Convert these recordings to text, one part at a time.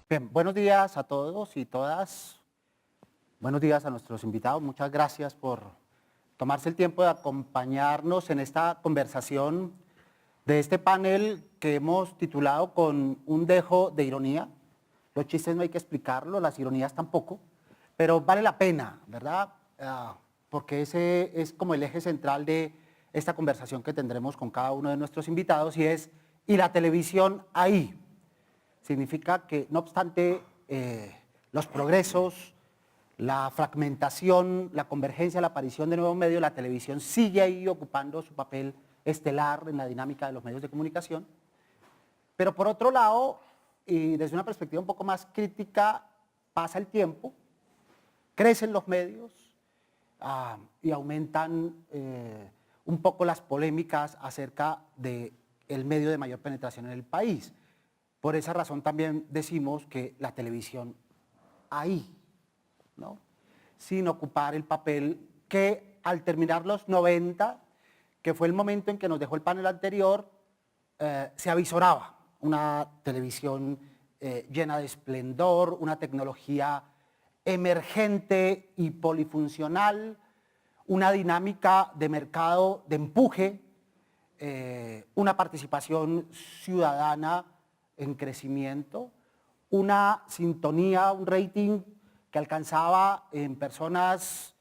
Bien, buenos días a todos y todas. Buenos días a nuestros invitados. Muchas gracias por tomarse el tiempo de acompañarnos en esta conversación de este panel que hemos titulado con un dejo de ironía. Los chistes no hay que explicarlo, las ironías tampoco, pero vale la pena, ¿verdad? Porque ese es como el eje central de esta conversación que tendremos con cada uno de nuestros invitados y es, ¿y la televisión ahí? Significa que, no obstante los progresos, la fragmentación, la convergencia, la aparición de nuevos medios, la televisión sigue ahí ocupando su papel estelar en la dinámica de los medios de comunicación. Pero por otro lado, y desde una perspectiva un poco más crítica, pasa el tiempo, crecen los medios y aumentan un poco las polémicas acerca del medio de mayor penetración en el país. Por esa razón también decimos que la televisión ahí, ¿no? Sin ocupar el papel que al terminar los 90, que fue el momento en que nos dejó el panel anterior, se avisoraba una televisión llena de esplendor, una tecnología emergente y polifuncional, una dinámica de mercado de empuje, una participación ciudadana en crecimiento, una sintonía, un rating que alcanzaba en personas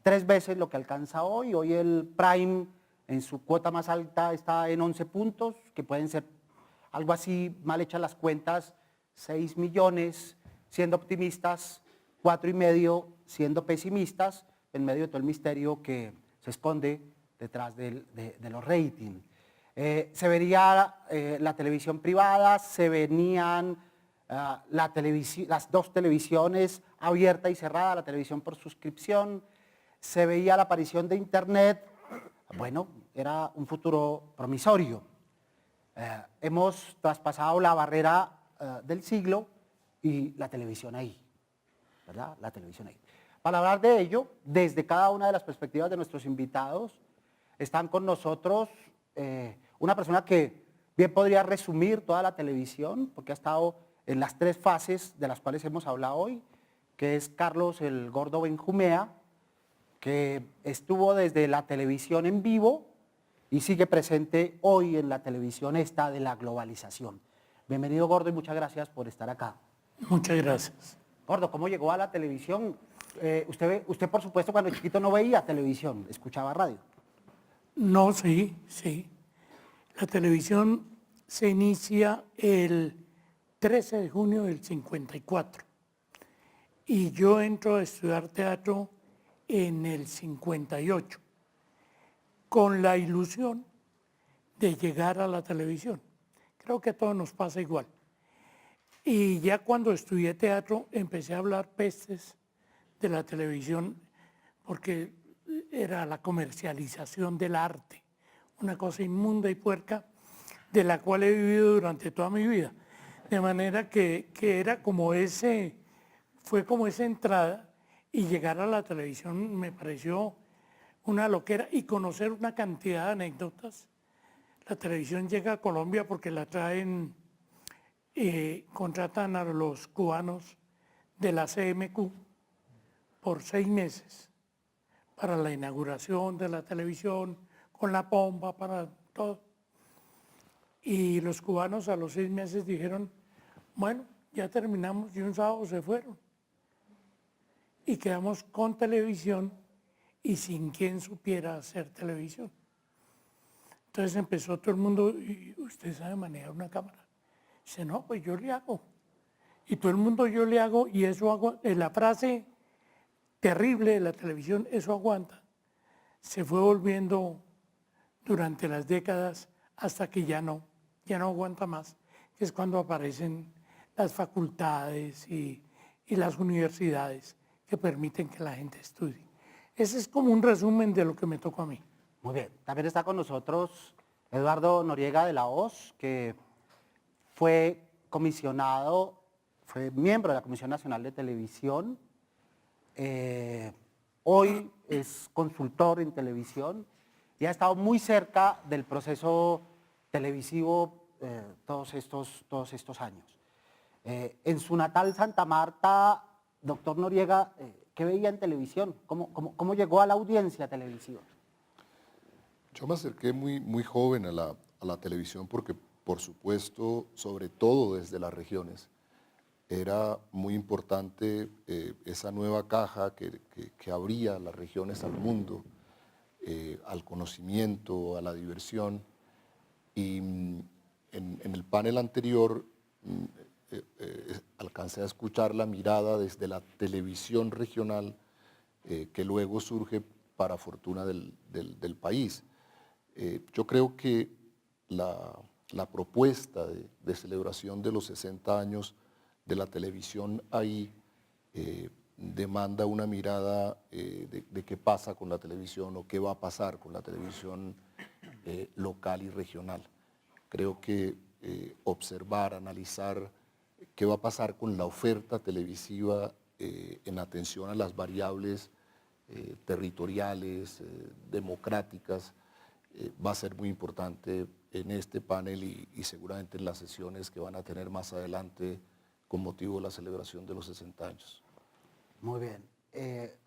3 veces lo que alcanza hoy. Hoy el Prime en su cuota más alta está en 11 puntos, que pueden ser algo así, mal hechas las cuentas, 6 millones, siendo optimistas, 4,5 siendo pesimistas, en medio de todo el misterio que se esconde detrás de los ratings. Se vería la televisión privada, se venían las 2 televisiones, abierta y cerrada, la televisión por suscripción, se veía la aparición de Internet. Bueno, era un futuro promisorio. Hemos traspasado la barrera del siglo y la televisión ahí, ¿verdad? La televisión ahí. Para hablar de ello, desde cada una de las perspectivas de nuestros invitados, están con nosotros una persona que bien podría resumir toda la televisión, porque ha estado en las 3 fases de las cuales hemos hablado hoy, que es Carlos el Gordo Benjumea, que estuvo desde la televisión en vivo y sigue presente hoy en la televisión esta de la globalización. Bienvenido, Gordo, y muchas gracias por estar acá. Muchas gracias. Gordo, ¿cómo llegó a la televisión? Usted, por supuesto, cuando chiquito no veía televisión, escuchaba radio. No, sí. La televisión se inicia el 13 de junio del 54 y yo entro a estudiar teatro en el 58 con la ilusión de llegar a la televisión. Creo que a todos nos pasa igual. Y ya cuando estudié teatro empecé a hablar pestes de la televisión porque era la comercialización del arte, una cosa inmunda y puerca de la cual he vivido durante toda mi vida. De manera que era como fue como esa entrada, y llegar a la televisión me pareció una loquera y conocer una cantidad de anécdotas. La televisión llega a Colombia porque la traen, contratan a los cubanos de la CMQ por 6 meses para la inauguración de la televisión, con la pompa, para todo. Y los cubanos a los 6 meses dijeron, bueno, ya terminamos, y un sábado se fueron. Y quedamos con televisión y sin quien supiera hacer televisión. Entonces empezó todo el mundo, ¿y usted sabe manejar una cámara? Dice, no, pues yo le hago. Y todo el mundo yo le hago, y eso hago, la frase terrible de la televisión, eso aguanta, se fue volviendo durante las décadas hasta que ya no aguanta más, que es cuando aparecen las facultades y las universidades que permiten que la gente estudie. Ese es como un resumen de lo que me tocó a mí. Muy bien, también está con nosotros Eduardo Noriega de la Hoz, que fue comisionado, fue miembro de la Comisión Nacional de Televisión, hoy es consultor en televisión y ha estado muy cerca del proceso televisivo todos estos años. En su natal Santa Marta, doctor Noriega, ¿qué veía en televisión? ¿Cómo llegó a la audiencia televisiva? Yo me acerqué muy joven a la televisión porque, por supuesto, sobre todo desde las regiones, era muy importante esa nueva caja que abría las regiones al mundo, al conocimiento, a la diversión. Y en el panel anterior alcancé a escuchar la mirada desde la televisión regional que luego surge para fortuna del país. Yo creo que la propuesta de celebración de los 60 años de la televisión ahí demanda una mirada de qué pasa con la televisión o qué va a pasar con la televisión local y regional. Creo que observar, analizar qué va a pasar con la oferta televisiva en atención a las variables territoriales, democráticas, va a ser muy importante en este panel y seguramente en las sesiones que van a tener más adelante con motivo de la celebración de los 60 años. Muy bien.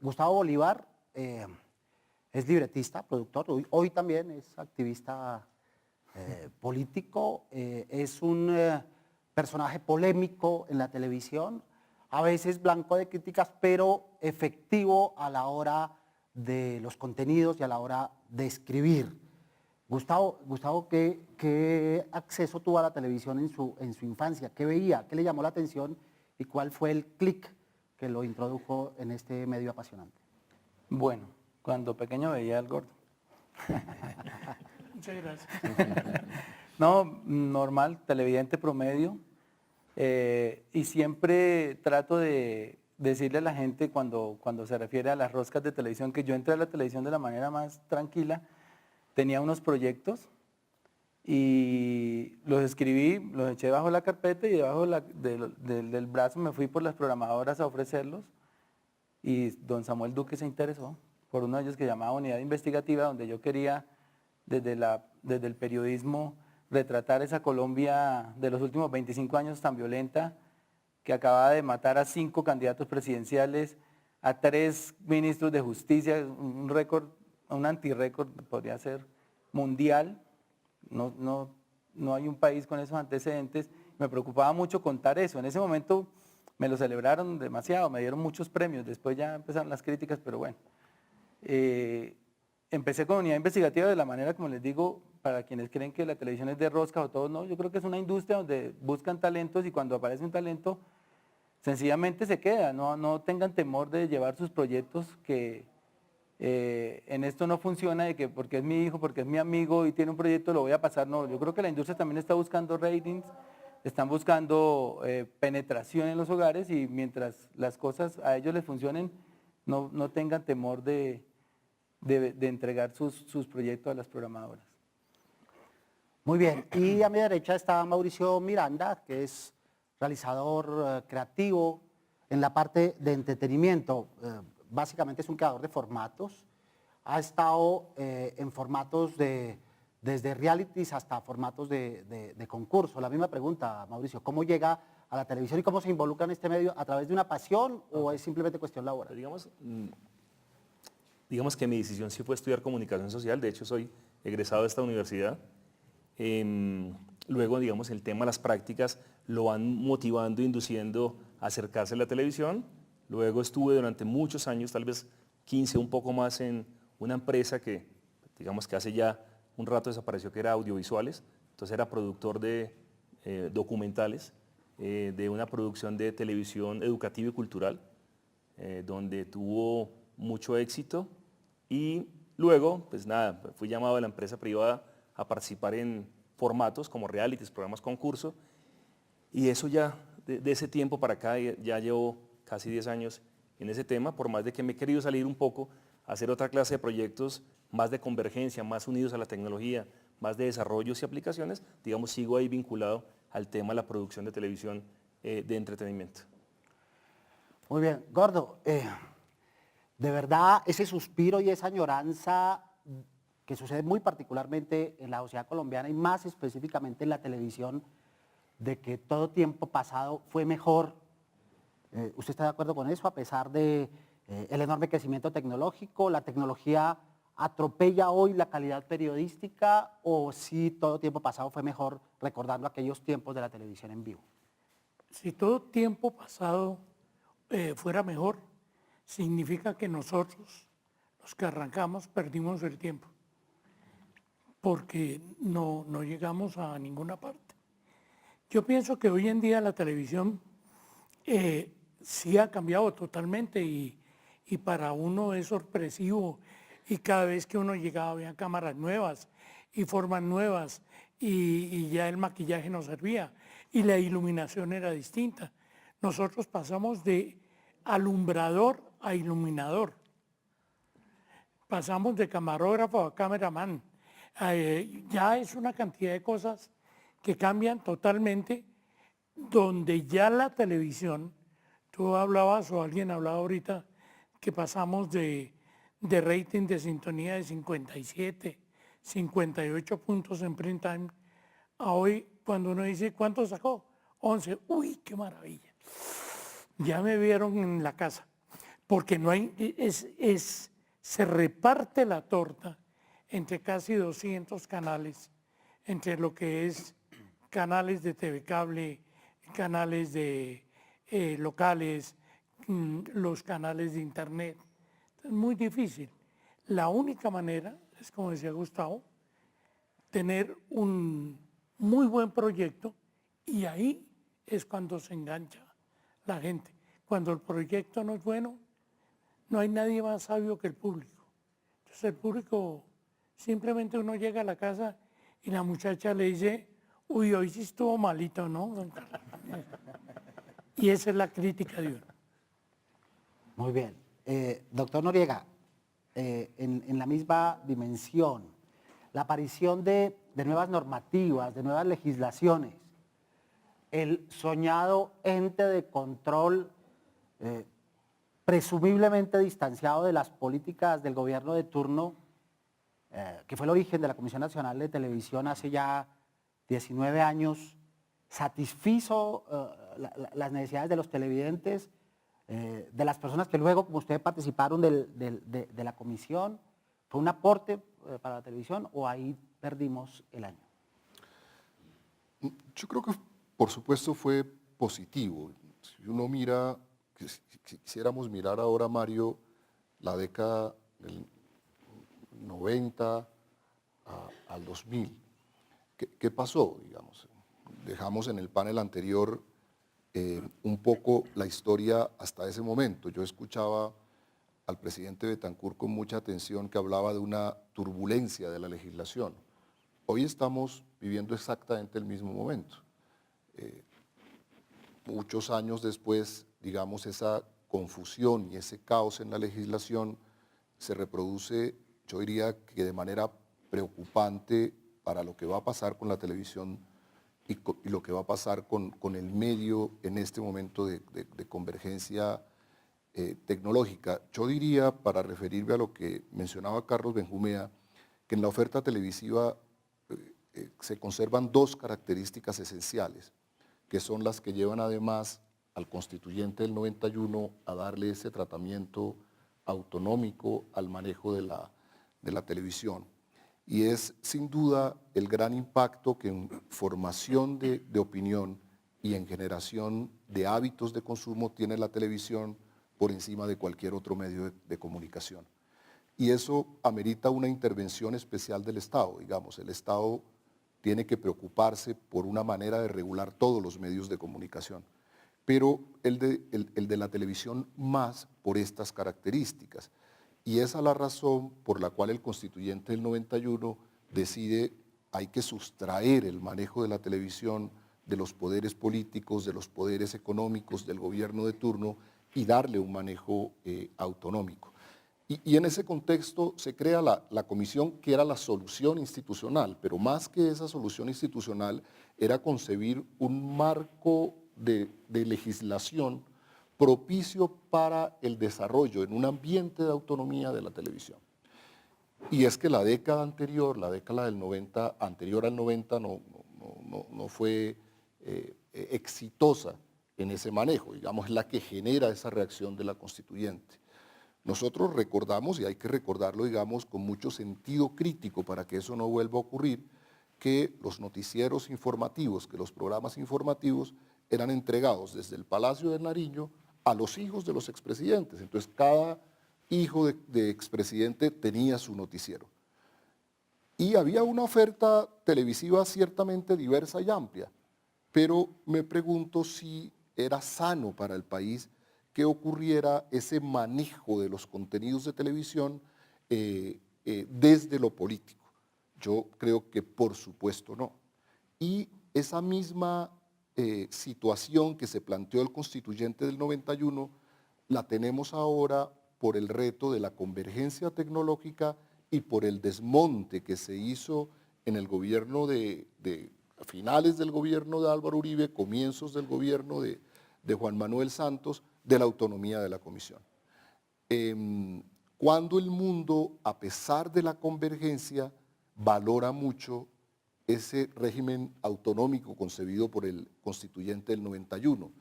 Gustavo Bolívar es libretista, productor, hoy también es activista político, es un personaje polémico en la televisión, a veces blanco de críticas, pero efectivo a la hora de los contenidos y a la hora de escribir. Gustavo, ¿qué acceso tuvo a la televisión en su infancia? ¿Qué veía? ¿Qué le llamó la atención? ¿Y cuál fue el clic que lo introdujo en este medio apasionante? Bueno, cuando pequeño veía al gordo. Muchas gracias. No, normal, televidente promedio. Y siempre trato de decirle a la gente cuando se refiere a las roscas de televisión que yo entré a la televisión de la manera más tranquila. Tenía unos proyectos y los escribí, los eché bajo la carpeta y debajo del brazo me fui por las programadoras a ofrecerlos y don Samuel Duque se interesó por uno de ellos que llamaba Unidad Investigativa, donde yo quería desde el periodismo retratar esa Colombia de los últimos 25 años tan violenta que acababa de matar a 5 candidatos presidenciales, a 3 ministros de justicia, un récord, un antirrécord podría ser mundial. No hay un país con esos antecedentes. Me preocupaba mucho contar eso. En ese momento me lo celebraron demasiado, me dieron muchos premios, después ya empezaron las críticas, pero bueno. Empecé con Unidad Investigativa de la manera, como les digo, para quienes creen que la televisión es de rosca o todo, no, yo creo que es una industria donde buscan talentos y cuando aparece un talento, sencillamente se queda, no tengan temor de llevar sus proyectos que en esto no funciona de que porque es mi hijo, porque es mi amigo y tiene un proyecto lo voy a pasar, no, yo creo que la industria también está buscando ratings, están buscando penetración en los hogares y mientras las cosas a ellos les funcionen, no tengan temor de entregar sus proyectos a las programadoras. Muy bien, y a mi derecha está Mauricio Miranda, que es realizador creativo en la parte de entretenimiento. Básicamente es un creador de formatos. Ha estado en formatos desde realities hasta formatos de concurso. La misma pregunta, Mauricio, ¿cómo llega a la televisión y cómo se involucra en este medio? ¿A través de una pasión o es simplemente cuestión laboral? Digamos que mi decisión sí fue estudiar comunicación social, de hecho soy egresado de esta universidad. Luego, digamos, el tema de las prácticas lo van motivando, induciendo a acercarse a la televisión. Luego estuve durante muchos años, tal vez 15, un poco más, en una empresa que, digamos que hace ya un rato desapareció, que era Audiovisuales. Entonces era productor de documentales, de una producción de televisión educativa y cultural, donde tuvo mucho éxito. Y luego, pues nada, fui llamado a la empresa privada a participar en formatos como realities, programas concurso, y eso ya, de ese tiempo para acá, ya llevo casi 10 años en ese tema, por más de que me he querido salir un poco a hacer otra clase de proyectos más de convergencia, más unidos a la tecnología, más de desarrollos y aplicaciones, digamos, sigo ahí vinculado al tema de la producción de televisión de entretenimiento. Muy bien, Gordo, de verdad ese suspiro y esa añoranza que sucede muy particularmente en la sociedad colombiana y más específicamente en la televisión, de que todo tiempo pasado fue mejor. ¿Usted está de acuerdo con eso? A pesar de el enorme crecimiento tecnológico, ¿la tecnología atropella hoy la calidad periodística o si todo tiempo pasado fue mejor, recordando aquellos tiempos de la televisión en vivo? Si todo tiempo pasado fuera mejor, significa que nosotros, los que arrancamos, perdimos el tiempo, porque no llegamos a ninguna parte. Yo pienso que hoy en día la televisión sí ha cambiado totalmente y para uno es sorpresivo y cada vez que uno llegaba había cámaras nuevas y formas nuevas y ya el maquillaje no servía y la iluminación era distinta. Nosotros pasamos de alumbrador a iluminador. Pasamos de camarógrafo a cameraman. Ya es una cantidad de cosas que cambian totalmente, donde ya la televisión, tú hablabas o alguien hablaba ahorita, que pasamos de rating de sintonía de 57, 58 puntos en print time, a hoy cuando uno dice, ¿cuánto sacó? 11, uy, qué maravilla. Ya me vieron en la casa, porque no hay, se reparte la torta entre casi 200 canales, entre lo que es canales de TV cable, canales de locales, los canales de internet. Es muy difícil. La única manera es, como decía Gustavo, tener un muy buen proyecto y ahí es cuando se engancha la gente. Cuando el proyecto no es bueno, no hay nadie más sabio que el público. Entonces el público, simplemente uno llega a la casa y la muchacha le dice, uy, hoy sí estuvo malito, ¿no? Y esa es la crítica de uno. Muy bien. Doctor Noriega, en la misma dimensión, la aparición de nuevas normativas, de nuevas legislaciones, el soñado ente de control presumiblemente distanciado de las políticas del gobierno de turno, que fue el origen de la Comisión Nacional de Televisión hace ya 19 años, satisfizo las necesidades de los televidentes, de las personas que luego, como ustedes, participaron de la comisión. ¿Fue un aporte para la televisión o ahí perdimos el año? Yo creo que, por supuesto, fue positivo. Si uno mira, si quisiéramos mirar ahora, Mario, la década del 90 al 2000, ¿qué pasó? Digamos, dejamos en el panel anterior un poco la historia hasta ese momento. Yo escuchaba al presidente Betancur con mucha atención que hablaba de una turbulencia de la legislación. Hoy estamos viviendo exactamente el mismo momento. Muchos años después, digamos, esa confusión y ese caos en la legislación se reproduce, yo diría que de manera preocupante para lo que va a pasar con la televisión y lo que va a pasar con el medio en este momento de convergencia tecnológica. Yo diría, para referirme a lo que mencionaba Carlos Benjumea, que en la oferta televisiva se conservan dos características esenciales, que son las que llevan además al constituyente del 91 a darle ese tratamiento autonómico al manejo de la televisión. Y es sin duda el gran impacto que en formación de opinión y en generación de hábitos de consumo tiene la televisión por encima de cualquier otro medio de comunicación. Y eso amerita una intervención especial del Estado. Digamos, el Estado tiene que preocuparse por una manera de regular todos los medios de comunicación, pero el de la televisión más por estas características. Y esa es la razón por la cual el constituyente del 91 decide hay que sustraer el manejo de la televisión de los poderes políticos, de los poderes económicos, del gobierno de turno y darle un manejo autonómico. Y en ese contexto se crea la comisión que era la solución institucional, pero más que esa solución institucional era concebir un marco de legislación propicio para el desarrollo en un ambiente de autonomía de la televisión. Y es que la década anterior, la década del 90, anterior al 90, no fue exitosa en ese manejo, digamos, es la que genera esa reacción de la constituyente. Nosotros recordamos, y hay que recordarlo, digamos, con mucho sentido crítico para que eso no vuelva a ocurrir, que los noticieros informativos, que los programas informativos eran entregados desde el Palacio de Nariño a los hijos de los expresidentes. Entonces, cada hijo de expresidente tenía su noticiero. Y había una oferta televisiva ciertamente diversa y amplia, pero me pregunto si era sano para el país que ocurriera ese manejo de los contenidos de televisión desde lo político. Yo creo que por supuesto no. Y esa misma situación que se planteó el constituyente del 91 la tenemos ahora por el reto de la convergencia tecnológica y por el desmonte que se hizo en el gobierno a finales del gobierno de Álvaro Uribe, comienzos del gobierno de Juan Manuel Santos, de la autonomía de la comisión. Cuando el mundo, a pesar de la convergencia, valora mucho ese régimen autonómico concebido por el constituyente del 91.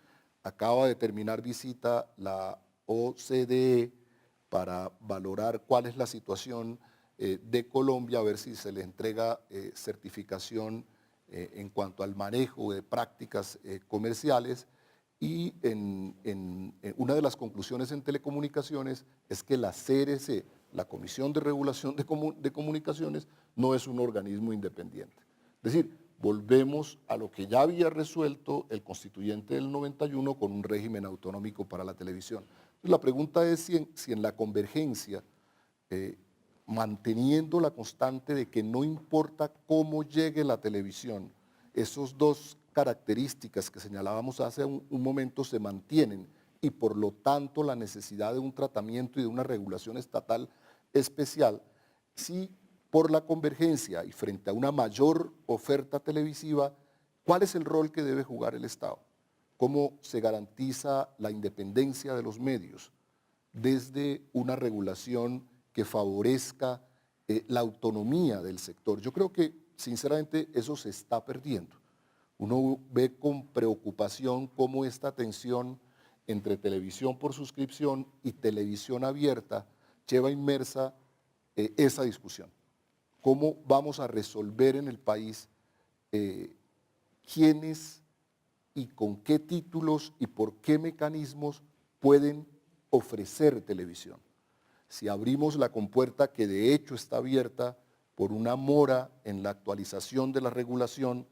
Acaba de terminar visita la OCDE para valorar cuál es la situación de Colombia, a ver si se le entrega certificación en cuanto al manejo de prácticas comerciales. Y una de las conclusiones en telecomunicaciones es que la CRC, la Comisión de Regulación de Comunicaciones, no es un organismo independiente. Es decir, volvemos a lo que ya había resuelto el constituyente del 91 con un régimen autonómico para la televisión. Entonces, la pregunta es si en la convergencia, manteniendo la constante de que no importa cómo llegue la televisión, esos dos características que señalábamos hace un momento se mantienen y por lo tanto la necesidad de un tratamiento y de una regulación estatal especial, si por la convergencia y frente a una mayor oferta televisiva, ¿cuál es el rol que debe jugar el Estado? ¿Cómo se garantiza la independencia de los medios desde una regulación que favorezca la autonomía del sector? Yo creo que sinceramente eso se está perdiendo. Uno ve con preocupación cómo esta tensión entre televisión por suscripción y televisión abierta lleva inmersa esa discusión. ¿Cómo vamos a resolver en el país quiénes y con qué títulos y por qué mecanismos pueden ofrecer televisión? Si abrimos la compuerta, que de hecho está abierta por una mora en la actualización de la regulación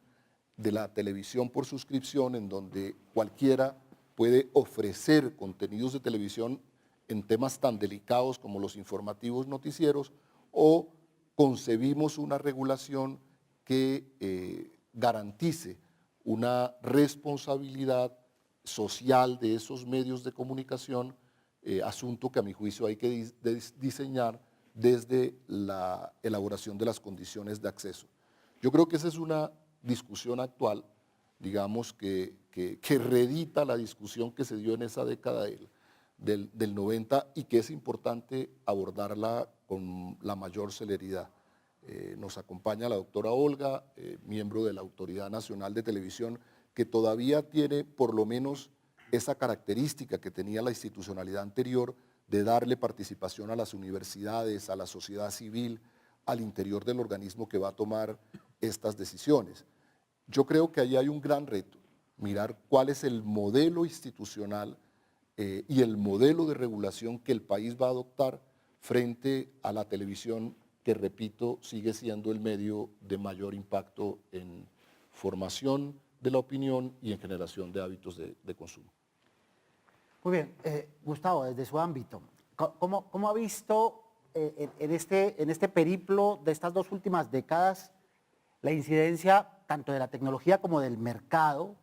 de la televisión por suscripción, en donde cualquiera puede ofrecer contenidos de televisión en temas tan delicados como los informativos noticieros, o concebimos una regulación que garantice una responsabilidad social de esos medios de comunicación, asunto que a mi juicio hay que diseñar desde la elaboración de las condiciones de acceso. Yo creo que esa es una discusión actual, digamos, que reedita la discusión que se dio en esa década del 90 y que es importante abordarla con la mayor celeridad. Nos acompaña la doctora Olga, miembro de la Autoridad Nacional de Televisión, que todavía tiene por lo menos esa característica que tenía la institucionalidad anterior de darle participación a las universidades, a la sociedad civil, al interior del organismo que va a tomar estas decisiones. Yo creo que ahí hay un gran reto, mirar cuál es el modelo institucional y el modelo de regulación que el país va a adoptar frente a la televisión, que repito, sigue siendo el medio de mayor impacto en formación de la opinión y en generación de hábitos de consumo. Muy bien, Gustavo, desde su ámbito, ¿cómo ha visto en este periplo de estas dos últimas décadas la incidencia tanto de la tecnología como del mercado,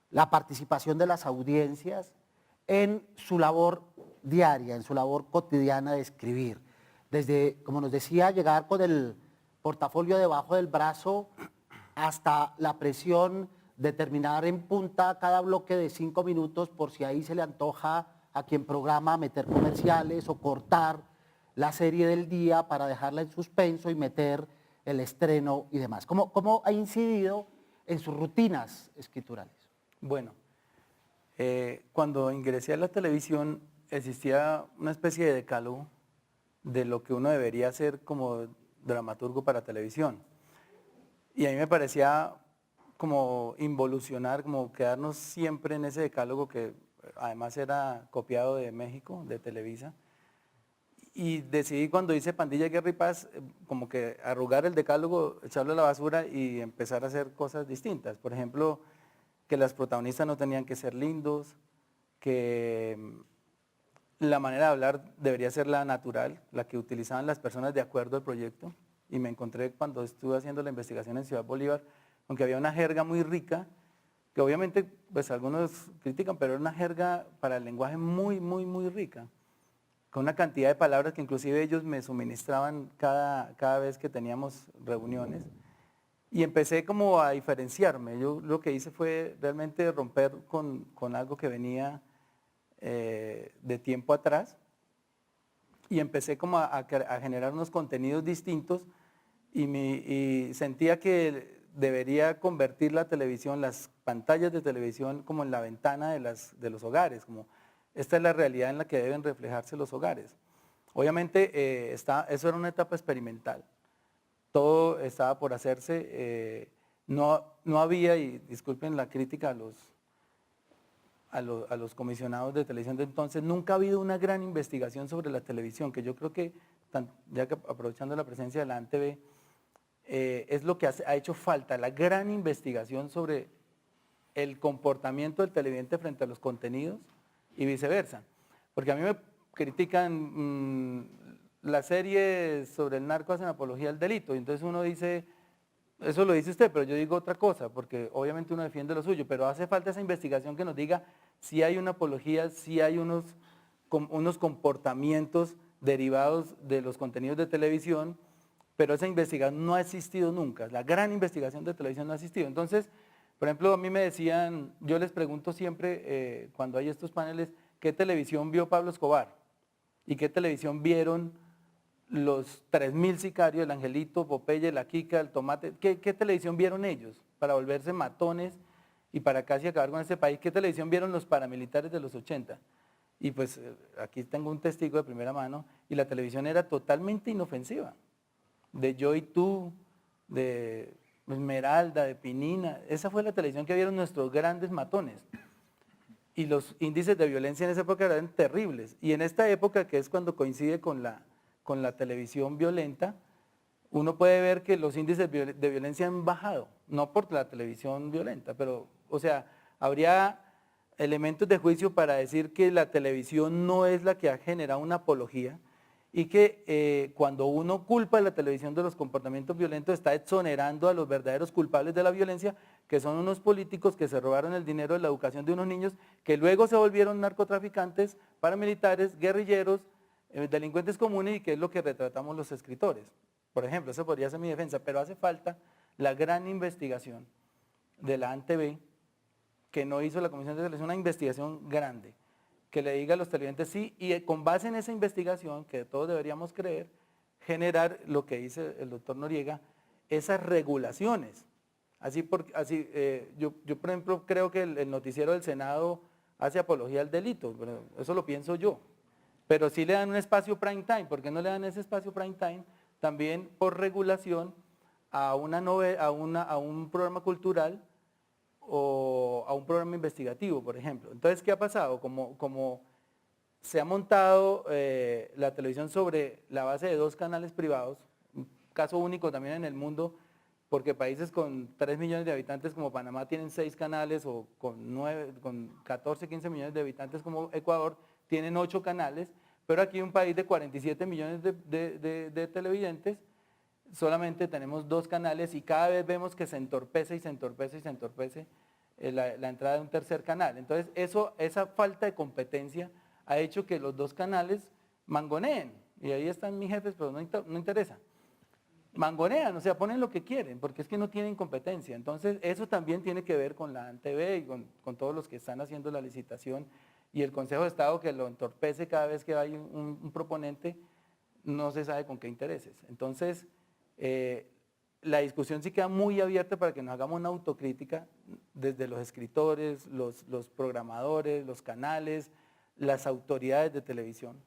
la participación de las audiencias en su labor diaria, en su labor cotidiana de escribir? Desde, como nos decía, llegar con el portafolio debajo del brazo hasta la presión de terminar en punta cada bloque de 5 minutos por si ahí se le antoja a quien programa meter comerciales o cortar la serie del día para dejarla en suspenso y meter el estreno y demás. ¿Cómo ha incidido en sus rutinas escriturales? Bueno, cuando ingresé a la televisión existía una especie de decálogo de lo que uno debería hacer como dramaturgo para televisión. Y a mí me parecía como involucionar, como quedarnos siempre en ese decálogo que además era copiado de México, de Televisa. Y decidí cuando hice Pandilla, Guerra y Paz, como que arrugar el decálogo, echarlo a la basura y empezar a hacer cosas distintas. Por ejemplo, que las protagonistas no tenían que ser lindos, que la manera de hablar debería ser la natural, la que utilizaban las personas de acuerdo al proyecto. Y me encontré cuando estuve haciendo la investigación en Ciudad Bolívar, aunque había una jerga muy rica, que obviamente pues algunos critican, pero era una jerga para el lenguaje muy, muy, muy rica, con una cantidad de palabras que inclusive ellos me suministraban cada vez que teníamos reuniones. Y empecé como a diferenciarme. Yo lo que hice fue realmente romper con algo que venía de tiempo atrás y empecé como a generar unos contenidos distintos y sentía que debería convertir la televisión, las pantallas de televisión como en la ventana de los hogares, como esta es la realidad en la que deben reflejarse los hogares. Obviamente eso era una etapa experimental, todo estaba por hacerse, no había, y disculpen la crítica a los comisionados de televisión de entonces, nunca ha habido una gran investigación sobre la televisión, que yo creo que, ya que aprovechando la presencia de la ANTV, es lo que ha hecho falta, la gran investigación sobre el comportamiento del televidente frente a los contenidos y viceversa. Porque a mí me critican las series sobre el narco hacen apología al delito, y entonces uno dice, eso lo dice usted, pero yo digo otra cosa, porque obviamente uno defiende lo suyo, pero hace falta esa investigación que nos diga si hay una apología, si hay unos comportamientos derivados de los contenidos de televisión, pero esa investigación no ha existido nunca, la gran investigación de televisión no ha existido. Entonces, por ejemplo, a mí me decían, yo les pregunto siempre cuando hay estos paneles, ¿qué televisión vio Pablo Escobar? ¿Y qué televisión vieron los 3000 sicarios, el Angelito, Popeye, la Kika, el Tomate? ¿Qué televisión vieron ellos para volverse matones y para casi acabar con este país? ¿Qué televisión vieron los paramilitares de los 80? Y pues aquí tengo un testigo de primera mano, y la televisión era totalmente inofensiva. De Yo y Tú, de Esmeralda, de Pinina, esa fue la televisión que vieron nuestros grandes matones. Y los índices de violencia en esa época eran terribles. Y en esta época, que es cuando coincide con la televisión violenta, uno puede ver que los índices de violencia han bajado, no por la televisión violenta, pero, o sea, habría elementos de juicio para decir que la televisión no es la que ha generado una apología, y que cuando uno culpa a la televisión de los comportamientos violentos está exonerando a los verdaderos culpables de la violencia, que son unos políticos que se robaron el dinero de la educación de unos niños, que luego se volvieron narcotraficantes, paramilitares, guerrilleros, delincuentes comunes, y que es lo que retratamos los escritores. Por ejemplo, eso podría ser mi defensa, pero hace falta la gran investigación de la ANTV, que no hizo la Comisión de Televisión, una investigación grande, que le diga a los televidentes sí, y con base en esa investigación, que todos deberíamos creer, generar lo que dice el doctor Noriega, esas regulaciones. Yo, por ejemplo, creo que el noticiero del Senado hace apología al delito, bueno, eso lo pienso yo, pero sí le dan un espacio prime time. ¿Por qué no le dan ese espacio prime time? También por regulación a un programa cultural o a un programa investigativo, por ejemplo. Entonces, ¿qué ha pasado? Como se ha montado la televisión sobre la base de 2 canales privados, un caso único también en el mundo, porque países con 3 millones de habitantes como Panamá tienen 6 canales, o con 14, 15 millones de habitantes como Ecuador tienen 8 canales, pero aquí un país de 47 millones de televidentes, solamente tenemos 2 canales, y cada vez vemos que se entorpece y se entorpece y se entorpece la entrada de un tercer canal. Entonces, esa falta de competencia ha hecho que los 2 canales mangoneen, y ahí están mis jefes, pero no interesa. Mangonean, o sea, ponen lo que quieren, porque es que no tienen competencia. Entonces, eso también tiene que ver con la ANTV y con todos los que están haciendo la licitación, y el Consejo de Estado, que lo entorpece cada vez que hay un proponente, no se sabe con qué intereses. Entonces, la discusión sí queda muy abierta para que nos hagamos una autocrítica desde los escritores, los programadores, los canales, las autoridades de televisión.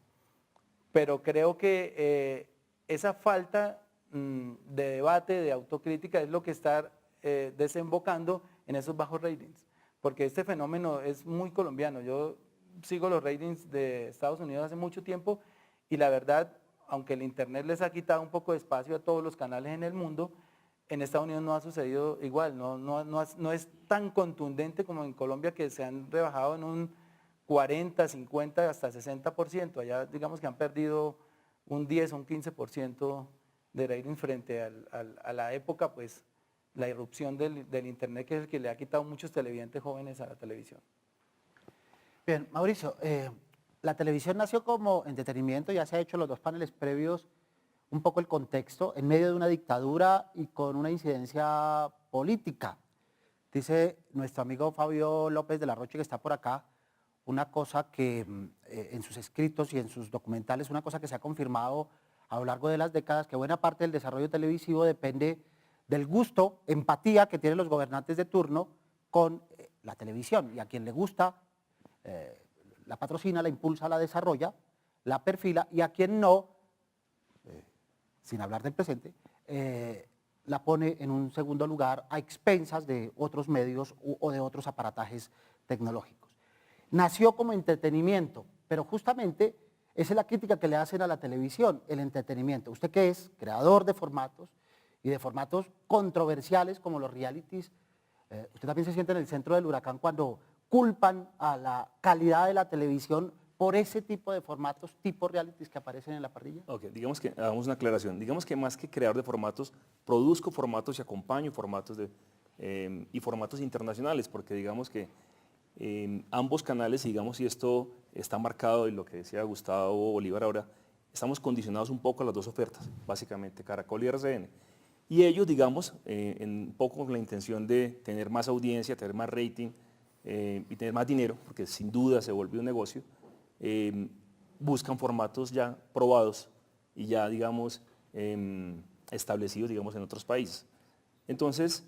Pero creo que esa falta de debate, de autocrítica, es lo que está desembocando en esos bajos ratings. Porque este fenómeno es muy colombiano. Yo sigo los ratings de Estados Unidos hace mucho tiempo y la verdad, aunque el Internet les ha quitado un poco de espacio a todos los canales en el mundo, en Estados Unidos no ha sucedido igual, no es tan contundente como en Colombia, que se han rebajado en un 40, 50, hasta 60%. Allá digamos que han perdido un 10 o un 15% de rating frente a la época, pues la irrupción del Internet, que es el que le ha quitado muchos televidentes jóvenes a la televisión. Bien, Mauricio, la televisión nació como entretenimiento, ya se ha hecho los 2 paneles previos, un poco el contexto, en medio de una dictadura y con una incidencia política. Dice nuestro amigo Fabio López de la Roche, que está por acá, una cosa que en sus escritos y en sus documentales, una cosa que se ha confirmado a lo largo de las décadas, que buena parte del desarrollo televisivo depende del gusto, empatía que tienen los gobernantes de turno con la televisión, y a quien le gusta, la patrocina, la impulsa, la desarrolla, la perfila, y a quien no, sin hablar del presente, la pone en un segundo lugar a expensas de otros medios o de otros aparatajes tecnológicos. Nació como entretenimiento, pero justamente esa es la crítica que le hacen a la televisión, el entretenimiento. Usted que es creador de formatos y de formatos controversiales como los realities, usted también se siente en el centro del huracán cuando culpan a la calidad de la televisión por ese tipo de formatos, tipo realities que aparecen en la parrilla. Ok, digamos que hagamos una aclaración. Digamos que más que creador de formatos, produzco formatos y acompaño formatos y formatos internacionales, porque digamos que ambos canales, digamos, y esto está marcado en lo que decía Gustavo Bolívar ahora, estamos condicionados un poco a las 2 ofertas, básicamente Caracol y RCN. Y ellos, digamos, un poco con la intención de tener más audiencia, tener más rating y tener más dinero, porque sin duda se volvió un negocio, buscan formatos ya probados y ya, digamos, establecidos, digamos, en otros países. Entonces,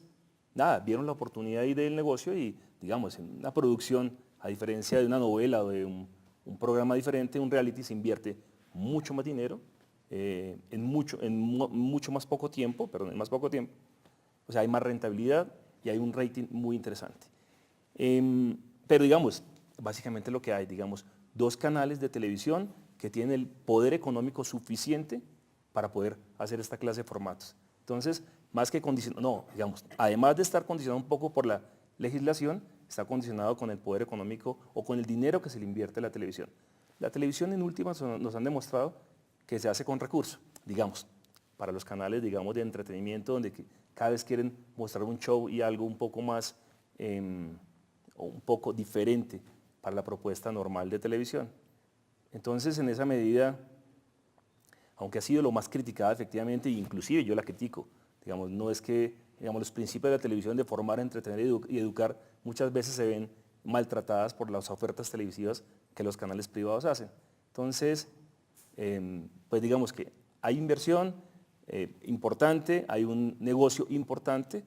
nada, vieron la oportunidad ahí del negocio y, digamos, en una producción, a diferencia de una novela o de un programa diferente, un reality se invierte mucho más dinero, en mucho más poco tiempo, o sea, hay más rentabilidad y hay un rating muy interesante. Pero digamos, básicamente lo que hay, digamos, 2 canales de televisión que tienen el poder económico suficiente para poder hacer esta clase de formatos. Entonces, más que condicionado, no, digamos, además de estar condicionado un poco por la legislación, está condicionado con el poder económico o con el dinero que se le invierte a la televisión. La televisión en últimas nos han demostrado que se hace con recursos, digamos, para los canales, digamos, de entretenimiento, donde cada vez quieren mostrar un show y algo un poco más, o un poco diferente para la propuesta normal de televisión. Entonces, en esa medida, aunque ha sido lo más criticada efectivamente, e inclusive yo la critico, digamos, no es que, digamos, los principios de la televisión de formar, entretener y educar muchas veces se ven maltratadas por las ofertas televisivas que los canales privados hacen. Entonces, pues digamos que hay inversión importante, hay un negocio importante,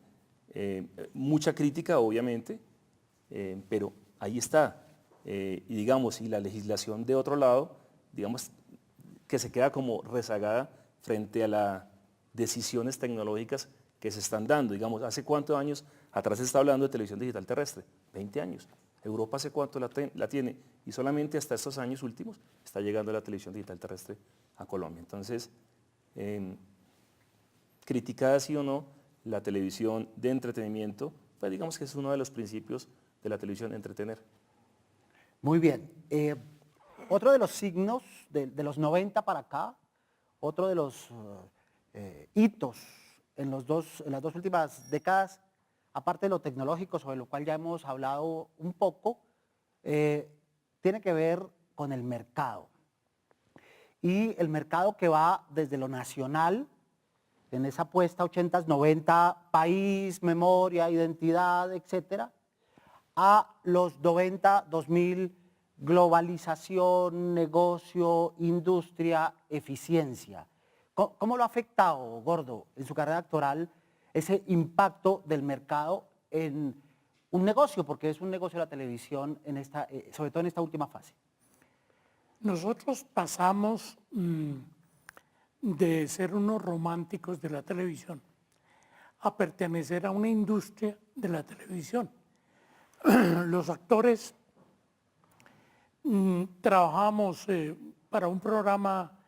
mucha crítica obviamente, pero ahí está. Y digamos, y la legislación de otro lado, digamos, que se queda como rezagada frente a las decisiones tecnológicas que se están dando. Digamos, ¿hace cuántos años atrás se está hablando de televisión digital terrestre? 20 años. Europa hace cuánto la tiene y solamente hasta estos años últimos está llegando la televisión digital terrestre a Colombia. Entonces, criticada sí o no, la televisión de entretenimiento, pues digamos que es uno de los principios de la televisión, entretener. Muy bien. Otro de los signos de los 90 para acá, otro de los hitos en las 2 últimas décadas, aparte de lo tecnológico, sobre lo cual ya hemos hablado un poco, tiene que ver con el mercado. Y el mercado que va desde lo nacional, en esa apuesta 80s, 90, país, memoria, identidad, etcétera, a los 90, 2000, globalización, negocio, industria, eficiencia. ¿Cómo lo ha afectado, Gordo, en su carrera actoral, ese impacto del mercado en un negocio, porque es un negocio la televisión, sobre todo en esta última fase. Nosotros pasamos de ser unos románticos de la televisión a pertenecer a una industria de la televisión. Los actores trabajamos para un programa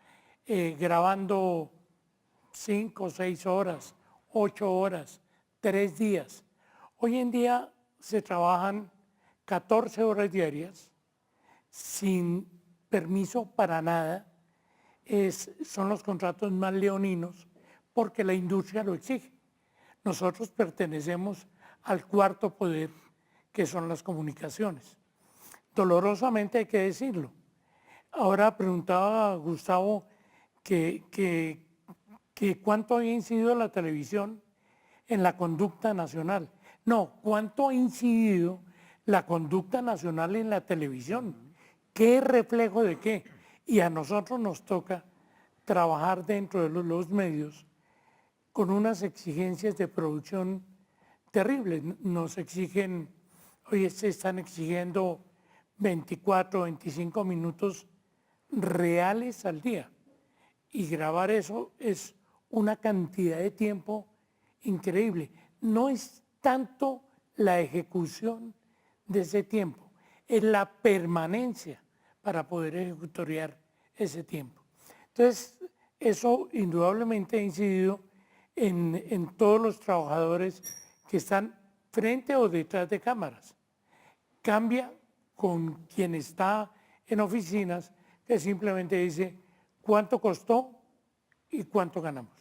grabando 5, 6 horas, 8 horas, 3 días. Hoy en día se trabajan 14 horas diarias sin permiso para nada. Son los contratos más leoninos porque la industria lo exige. Nosotros pertenecemos al cuarto poder, que son las comunicaciones. Dolorosamente hay que decirlo. Ahora preguntaba a Gustavo que cuánto había incidido la televisión en la conducta nacional. No, cuánto ha incidido la conducta nacional en la televisión. ¿Qué reflejo de qué? Y a nosotros nos toca trabajar dentro de los medios con unas exigencias de producción terribles. Nos exigen, hoy se están exigiendo 24, 25 minutos reales al día. Y grabar eso es una cantidad de tiempo increíble. No es tanto la ejecución de ese tiempo, es la permanencia para poder ejecutoriar ese tiempo. Entonces, eso indudablemente ha incidido en todos los trabajadores que están frente o detrás de cámaras. Cambia con quien está en oficinas, que simplemente dice cuánto costó y cuánto ganamos.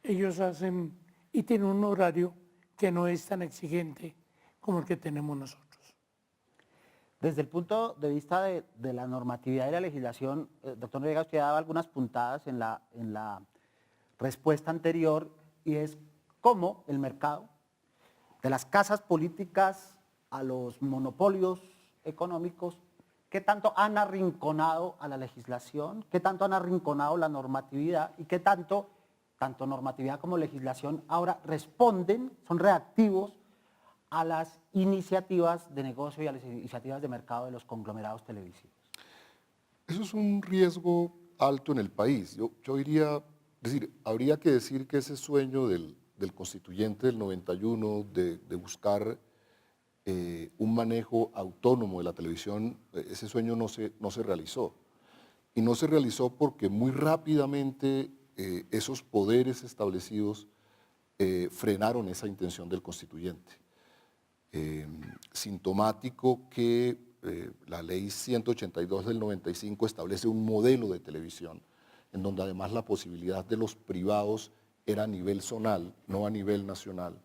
Ellos hacen y tienen un horario que no es tan exigente como el que tenemos nosotros. Desde el punto de vista de la normatividad y la legislación, doctor Noriega, usted daba algunas puntadas en la respuesta anterior, y es cómo el mercado, de las casas políticas a los monopolios económicos, qué tanto han arrinconado a la legislación, qué tanto han arrinconado la normatividad y qué tanto normatividad como legislación ahora responden, son reactivos a las iniciativas de negocio y a las iniciativas de mercado de los conglomerados televisivos. Eso es un riesgo alto en el país. Yo diría, habría que decir que ese sueño del constituyente del 91 de buscar un manejo autónomo de la televisión, ese sueño no se realizó. Y no se realizó porque muy rápidamente esos poderes establecidos frenaron esa intención del constituyente. Sintomático que la ley 182 del 95 establece un modelo de televisión en donde además la posibilidad de los privados era a nivel zonal, no a nivel nacional,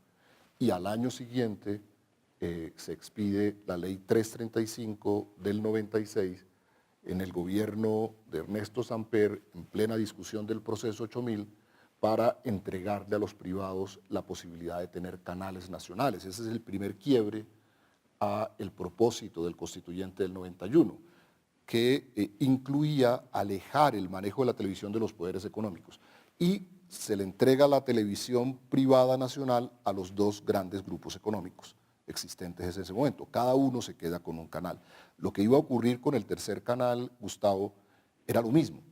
y al año siguiente se expide la ley 335 del 96 en el gobierno de Ernesto Samper, en plena discusión del proceso 8000, para entregarle a los privados la posibilidad de tener canales nacionales. Ese es el primer quiebre a el propósito del constituyente del 91, que incluía alejar el manejo de la televisión de los poderes económicos. Y se le entrega la televisión privada nacional a los dos grandes grupos económicos existentes desde ese momento. Cada uno se queda con un canal. Lo que iba a ocurrir con el tercer canal, Gustavo, era lo mismo.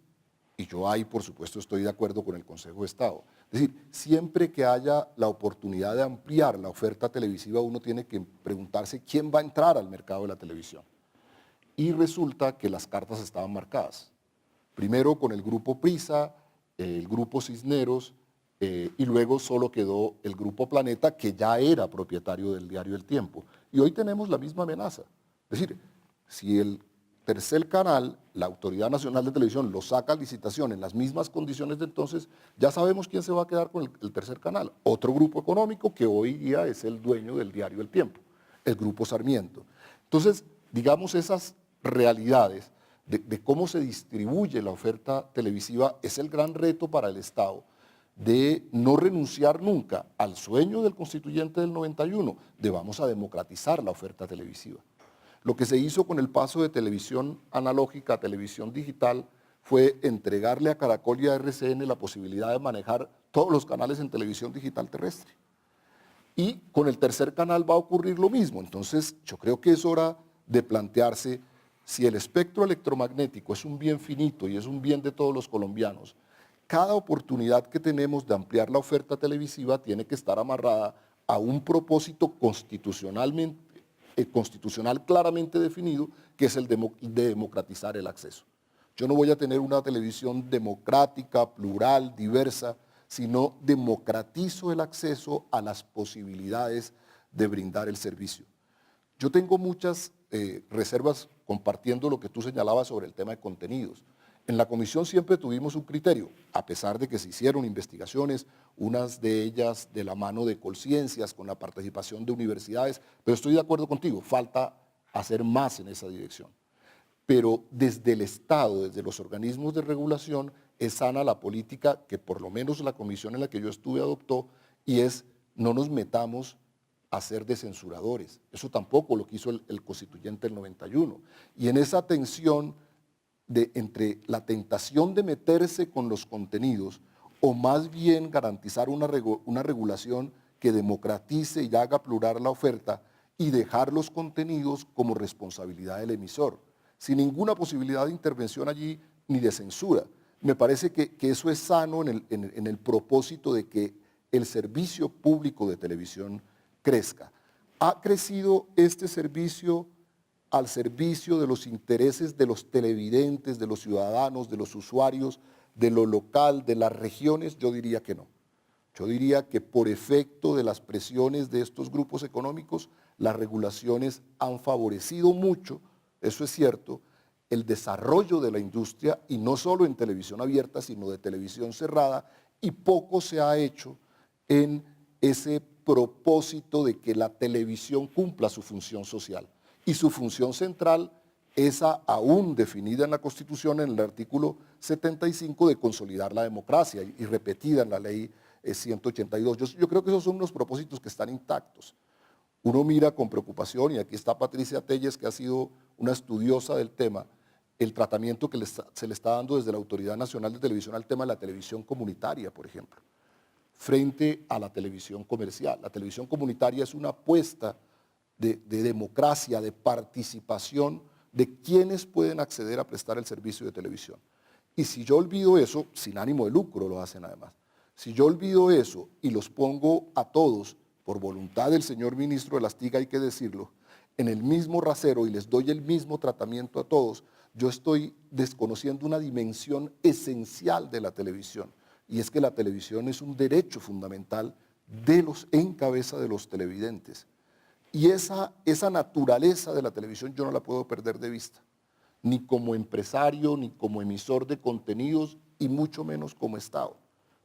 Y yo ahí, por supuesto, estoy de acuerdo con el Consejo de Estado. Es decir, siempre que haya la oportunidad de ampliar la oferta televisiva, uno tiene que preguntarse quién va a entrar al mercado de la televisión. Y resulta que las cartas estaban marcadas. Primero con el grupo Prisa, el grupo Cisneros, y luego solo quedó el grupo Planeta, que ya era propietario del diario El Tiempo. Y hoy tenemos la misma amenaza. Es decir, si el tercer canal, la Autoridad Nacional de Televisión, lo saca a licitación en las mismas condiciones de entonces, ya sabemos quién se va a quedar con el tercer canal. Otro grupo económico que hoy día es el dueño del diario El Tiempo, el grupo Sarmiento. Entonces, digamos, esas realidades de cómo se distribuye la oferta televisiva es el gran reto para el Estado, de no renunciar nunca al sueño del constituyente del 91, de vamos a democratizar la oferta televisiva. Lo que se hizo con el paso de televisión analógica a televisión digital fue entregarle a Caracol y a RCN la posibilidad de manejar todos los canales en televisión digital terrestre. Y con el tercer canal va a ocurrir lo mismo. Entonces, yo creo que es hora de plantearse si el espectro electromagnético es un bien finito y es un bien de todos los colombianos. Cada oportunidad que tenemos de ampliar la oferta televisiva tiene que estar amarrada a un propósito constitucional claramente definido, que es el de democratizar el acceso. Yo no voy a tener una televisión democrática, plural, diversa, sino democratizo el acceso a las posibilidades de brindar el servicio. Yo tengo muchas reservas compartiendo lo que tú señalabas sobre el tema de contenidos. En la comisión siempre tuvimos un criterio, a pesar de que se hicieron investigaciones, unas de ellas de la mano de Colciencias, con la participación de universidades, pero estoy de acuerdo contigo, falta hacer más en esa dirección. Pero desde el Estado, desde los organismos de regulación, es sana la política que por lo menos la comisión en la que yo estuve adoptó, y es no nos metamos a ser de censuradores. Eso tampoco lo quiso el constituyente del 91. Y en esa tensión entre la tentación de meterse con los contenidos o más bien garantizar una regulación que democratice y haga plural la oferta y dejar los contenidos como responsabilidad del emisor, sin ninguna posibilidad de intervención allí ni de censura. Me parece que eso es sano en el propósito de que el servicio público de televisión crezca. Ha crecido este servicio al servicio de los intereses de los televidentes, de los ciudadanos, de los usuarios, de lo local, de las regiones. Yo diría que no. Yo diría que por efecto de las presiones de estos grupos económicos, las regulaciones han favorecido mucho, eso es cierto, el desarrollo de la industria, y no solo en televisión abierta, sino de televisión cerrada, y poco se ha hecho en ese propósito de que la televisión cumpla su función social. Y su función central, esa aún definida en la Constitución en el artículo 75, de consolidar la democracia y repetida en la ley 182. Yo creo que esos son unos propósitos que están intactos. Uno mira con preocupación, y aquí está Patricia Telles, que ha sido una estudiosa del tema, el tratamiento que se le está dando desde la Autoridad Nacional de Televisión al tema de la televisión comunitaria, por ejemplo, frente a la televisión comercial. La televisión comunitaria es una apuesta de democracia, de participación de quienes pueden acceder a prestar el servicio de televisión. Y si yo olvido eso, sin ánimo de lucro lo hacen además, si yo olvido eso y los pongo a todos, por voluntad del señor ministro de la Estiga, hay que decirlo, en el mismo rasero y les doy el mismo tratamiento a todos, yo estoy desconociendo una dimensión esencial de la televisión, y es que la televisión es un derecho fundamental en cabeza de los televidentes. Y esa naturaleza de la televisión yo no la puedo perder de vista, ni como empresario, ni como emisor de contenidos, y mucho menos como Estado,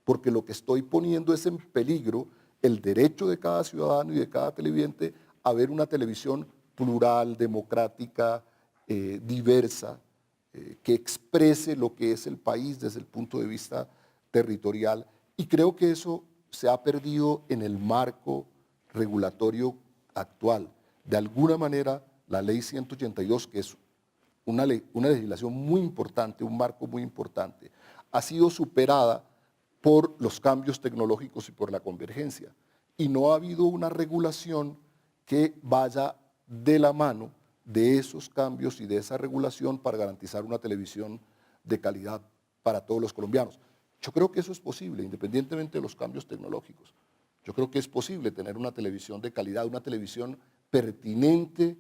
porque lo que estoy poniendo es en peligro el derecho de cada ciudadano y de cada televidente a ver una televisión plural, democrática, diversa, que exprese lo que es el país desde el punto de vista territorial. Y creo que eso se ha perdido en el marco regulatorio actual. De alguna manera, la ley 182, que es una legislación muy importante, un marco muy importante, ha sido superada por los cambios tecnológicos y por la convergencia. Y no ha habido una regulación que vaya de la mano de esos cambios y de esa regulación para garantizar una televisión de calidad para todos los colombianos. Yo creo que eso es posible, independientemente de los cambios tecnológicos. Yo creo que es posible tener una televisión de calidad, una televisión pertinente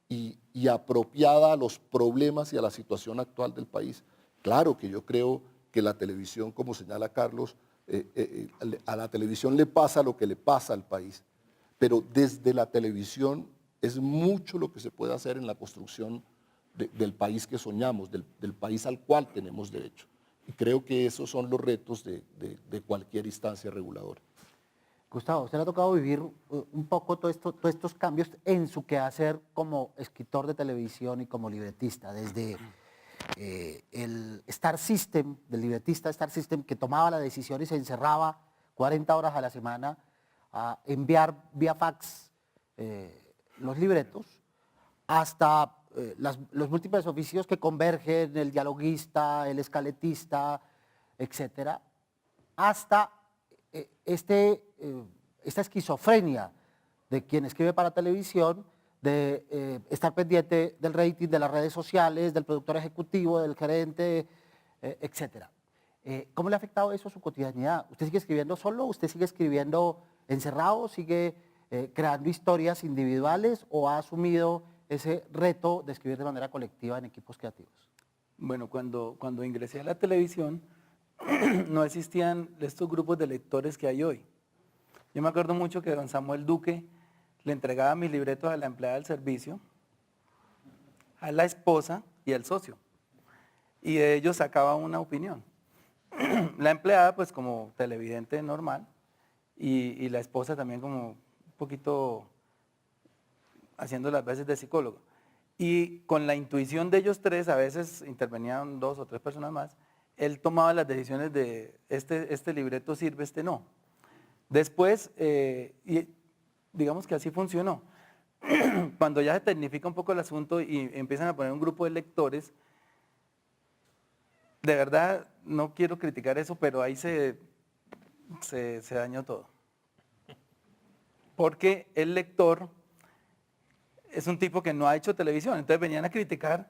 y apropiada a los problemas y a la situación actual del país. Claro que yo creo que la televisión, como señala Carlos, a la televisión le pasa lo que le pasa al país, pero desde la televisión es mucho lo que se puede hacer en la construcción del país que soñamos, del país al cual tenemos derecho. Y creo que esos son los retos de cualquier instancia reguladora. Gustavo, usted le ha tocado vivir un poco todos estos cambios en su quehacer como escritor de televisión y como libretista, desde el Star System, del libretista Star System, que tomaba la decisión y se encerraba 40 horas a la semana a enviar vía fax los libretos, hasta los múltiples oficios que convergen, el dialoguista, el escaletista, etcétera, hasta este esta esquizofrenia de quien escribe para televisión, de estar pendiente del rating, de las redes sociales, del productor ejecutivo, del gerente, etcétera. ¿Cómo le ha afectado eso a su cotidianidad? ¿Usted sigue escribiendo solo? ¿Usted sigue escribiendo encerrado? ¿Sigue creando historias individuales o ha asumido ese reto de escribir de manera colectiva en equipos creativos? Bueno, cuando ingresé a la televisión, no existían estos grupos de lectores que hay hoy. Yo me acuerdo mucho que don Samuel Duque le entregaba mis libretos a la empleada del servicio, a la esposa y al socio. Y de ellos sacaba una opinión. La empleada, pues como televidente normal, y la esposa también como un poquito haciendo las veces de psicólogo. Y con la intuición de ellos tres, a veces intervenían 2 o 3 personas más, él tomaba las decisiones de este libreto sirve, este no. Después, y digamos que así funcionó. Cuando ya se tecnifica un poco el asunto y empiezan a poner un grupo de lectores, de verdad no quiero criticar eso, pero ahí se dañó todo. Porque el lector es un tipo que no ha hecho televisión, entonces venían a criticar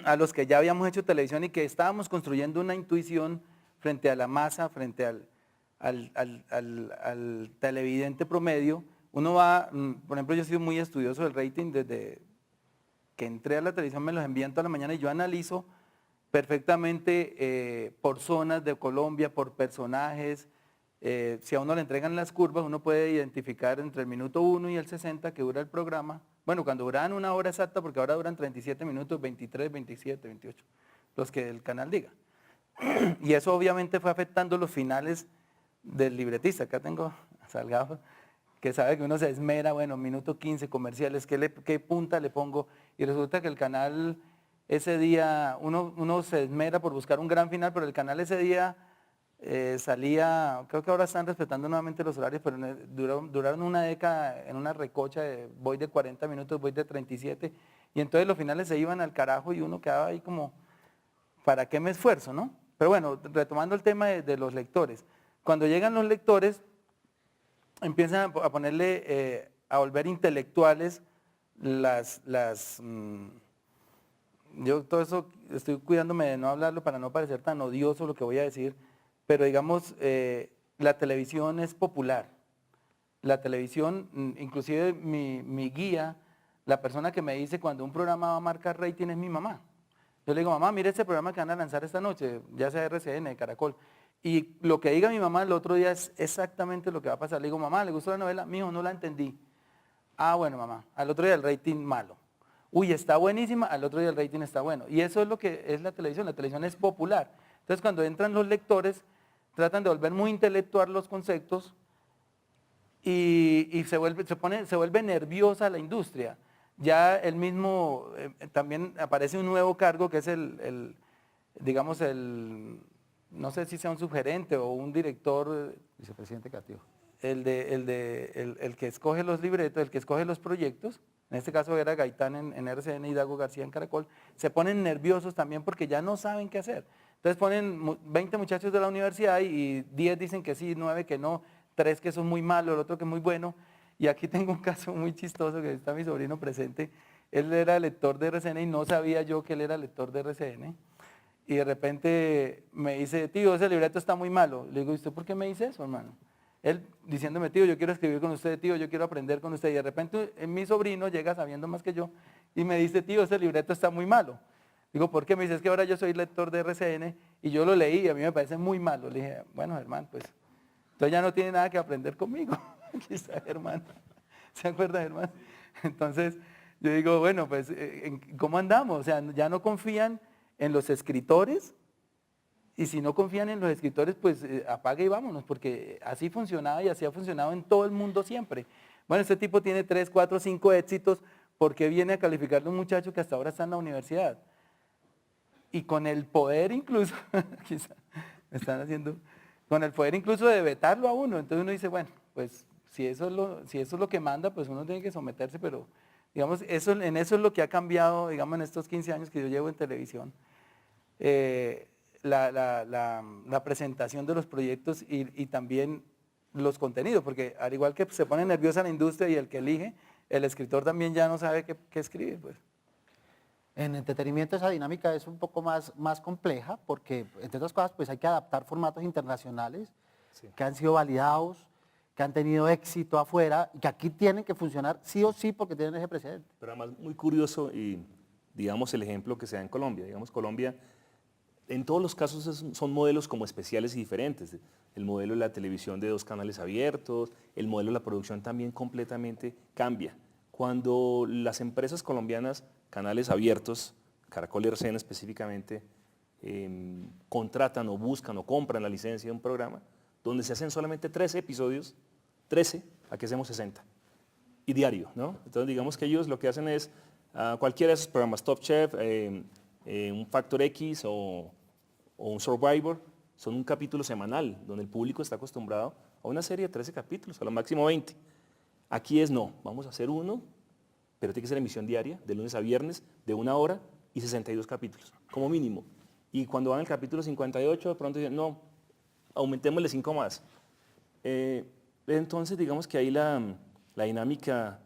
a los que ya habíamos hecho televisión y que estábamos construyendo una intuición frente a la masa, frente al televidente promedio. Uno va, por ejemplo, yo he sido muy estudioso del rating desde que entré a la televisión, me los envían toda la mañana y yo analizo perfectamente por zonas de Colombia, por personajes. Si a uno le entregan las curvas, uno puede identificar entre el minuto 1 y el 60 que dura el programa. Bueno, cuando duraban 1 hora exacta, porque ahora duran 37 minutos, 23, 27, 28, los que el canal diga. Y eso obviamente fue afectando los finales del libretista. Acá tengo a Salgado, que sabe que uno se esmera, bueno, minuto 15, comerciales, ¿qué punta le pongo? Y resulta que el canal ese día, uno se esmera por buscar un gran final, pero el canal ese día salía, creo que ahora están respetando nuevamente los horarios, pero duraron una década en una recocha, voy de 40 minutos, voy de 37, y entonces los finales se iban al carajo y uno quedaba ahí como, ¿para qué me esfuerzo, no? Pero bueno, retomando el tema de los lectores, cuando llegan los lectores, empiezan a ponerle, a volver intelectuales yo todo eso estoy cuidándome de no hablarlo para no parecer tan odioso lo que voy a decir, pero digamos, la televisión es popular. La televisión, inclusive mi guía, la persona que me dice cuando un programa va a marcar rating es mi mamá. Yo le digo, mamá, mire este programa que van a lanzar esta noche, ya sea RCN, de Caracol. Y lo que diga mi mamá el otro día es exactamente lo que va a pasar. Le digo, mamá, ¿le gustó la novela? Mijo, no la entendí. Ah, bueno, mamá, al otro día el rating malo. Uy, está buenísima, al otro día el rating está bueno. Y eso es lo que es la televisión es popular. Entonces cuando entran los lectores, tratan de volver muy intelectual los conceptos y se vuelve nerviosa la industria. Ya el mismo, también aparece un nuevo cargo que es digamos, no sé si sea un subgerente o un director. Vicepresidente creativo. El que escoge los libretos, el que escoge los proyectos, en este caso era Gaitán en RCN y Dago García en Caracol, se ponen nerviosos también porque ya no saben qué hacer. Entonces ponen 20 muchachos de la universidad y 10 dicen que sí, 9 que no, 3 que son muy malos, el otro que es muy bueno. Y aquí tengo un caso muy chistoso que está mi sobrino presente. Él era lector de RCN y no sabía yo que él era lector de RCN. Y de repente me dice, tío, ese libreto está muy malo. Le digo, ¿y usted por qué me dice eso, hermano? Él diciéndome, tío, yo quiero escribir con usted, tío, yo quiero aprender con usted. Y de repente mi sobrino llega sabiendo más que yo y me dice, tío, ese libreto está muy malo. Digo, ¿por qué? Me dice, es que ahora yo soy lector de RCN y yo lo leí y a mí me parece muy malo. Le dije, bueno, Germán, pues, entonces ya no tiene nada que aprender conmigo. Aquí está Germán. ¿Se acuerda, Germán? Entonces, yo digo, bueno, pues, ¿cómo andamos? O sea, ya no confían en los escritores. Y si no confían en los escritores, pues apague y vámonos, porque así funcionaba y así ha funcionado en todo el mundo siempre. Bueno, este tipo tiene 3, 4, 5 éxitos, ¿por qué viene a calificarle a un muchacho que hasta ahora está en la universidad? Y con el poder incluso, quizá me están haciendo, con el poder incluso de vetarlo a uno. Entonces uno dice, bueno, pues si eso es lo que manda, pues uno tiene que someterse, pero digamos, en eso es lo que ha cambiado, digamos, en estos 15 años que yo llevo en televisión. La presentación de los proyectos y también los contenidos, porque al igual que se pone nerviosa la industria y el que elige, el escritor también ya no sabe qué escribir, pues. En entretenimiento esa dinámica es un poco más compleja porque, entre otras cosas, pues hay que adaptar formatos internacionales que han sido validados, que han tenido éxito afuera y que aquí tienen que funcionar sí o sí porque tienen ese precedente. Pero además muy curioso y digamos el ejemplo que se da en Colombia. Digamos Colombia, en todos los casos son modelos como especiales y diferentes. El modelo de la televisión de 2 canales abiertos, el modelo de la producción también completamente cambia. Cuando las empresas colombianas, canales abiertos, Caracol y RCN específicamente, contratan o buscan o compran la licencia de un programa, donde se hacen solamente 13 episodios, 13, aquí hacemos 60, y diario, ¿no? Entonces digamos que ellos lo que hacen es, cualquiera de esos programas, Top Chef, un Factor X o un Survivor, son un capítulo semanal, donde el público está acostumbrado a una serie de 13 capítulos, a lo máximo 20. Aquí es no, vamos a hacer uno, pero tiene que ser emisión diaria, de lunes a viernes, de 1 hora y 62 capítulos, como mínimo. Y cuando van al capítulo 58, de pronto dicen, no, aumentémosle 5 más. Entonces, digamos que ahí la dinámica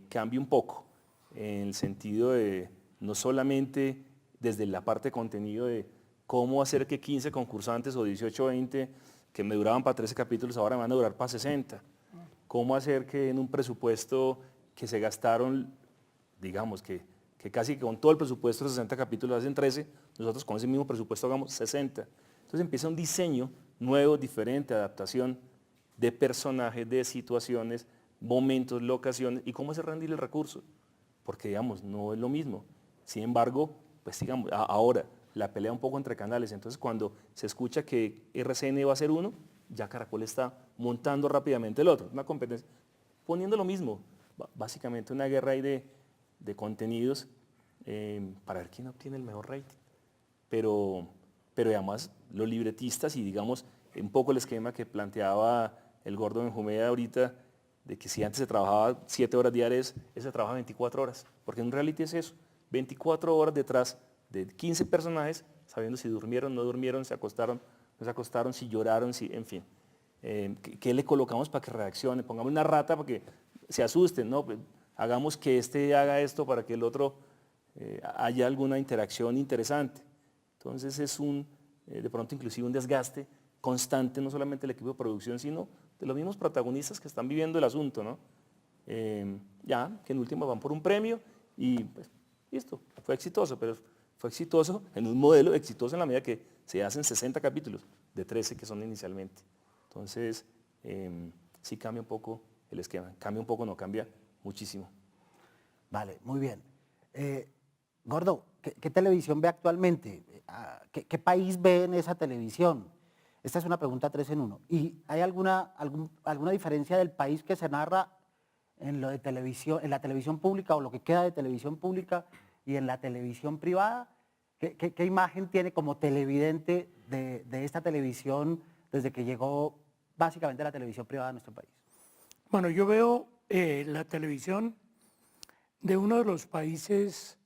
cambia un poco, en el sentido de no solamente desde la parte de contenido de cómo hacer que 15 concursantes o 18 o 20 que me duraban para 13 capítulos ahora me van a durar para 60. Cómo hacer que en un presupuesto que se gastaron, digamos que casi con todo el presupuesto de 60 capítulos hacen 13, nosotros con ese mismo presupuesto hagamos 60. Entonces empieza un diseño nuevo, diferente, adaptación de personajes, de situaciones, momentos, locaciones y cómo hacer rendir el recurso. Porque digamos, no es lo mismo. Sin embargo, pues digamos, ahora la pelea un poco entre canales, entonces cuando se escucha que RCN va a ser uno, ya Caracol está montando rápidamente el otro, una competencia, poniendo lo mismo, básicamente una guerra ahí de contenidos para ver quién obtiene el mejor rating. Pero además los libretistas y digamos un poco el esquema que planteaba el gordo Benjumea ahorita, de que si antes se trabajaba 7 horas diarias, se trabaja 24 horas, porque en un reality es eso, 24 horas detrás de 15 personajes, sabiendo si durmieron, no durmieron, se acostaron, no se acostaron, si lloraron, si, en fin. ¿Qué le colocamos para que reaccione? Pongamos una rata para que se asusten, ¿no? Pues, hagamos que este haga esto para que el otro haya alguna interacción interesante. Entonces es de pronto inclusive un desgaste constante, no solamente del equipo de producción, sino de los mismos protagonistas que están viviendo el asunto, ¿no? Ya, que en última van por un premio y pues, listo, fue exitoso, pero fue exitoso en un modelo exitoso en la medida que se hacen 60 capítulos de 13 que son inicialmente. Entonces, sí cambia un poco el esquema, cambia un poco, no cambia muchísimo. Vale, muy bien. Gordo, ¿qué televisión ve actualmente? ¿Qué país ve en esa televisión? Esta es una pregunta 3 en 1. ¿Y hay alguna diferencia del país que se narra en lo de televisión, en la televisión pública o lo que queda de televisión pública y en la televisión privada? ¿Qué imagen tiene como televidente de esta televisión desde que llegó básicamente la televisión privada a nuestro país? Bueno, yo veo la televisión de uno de los países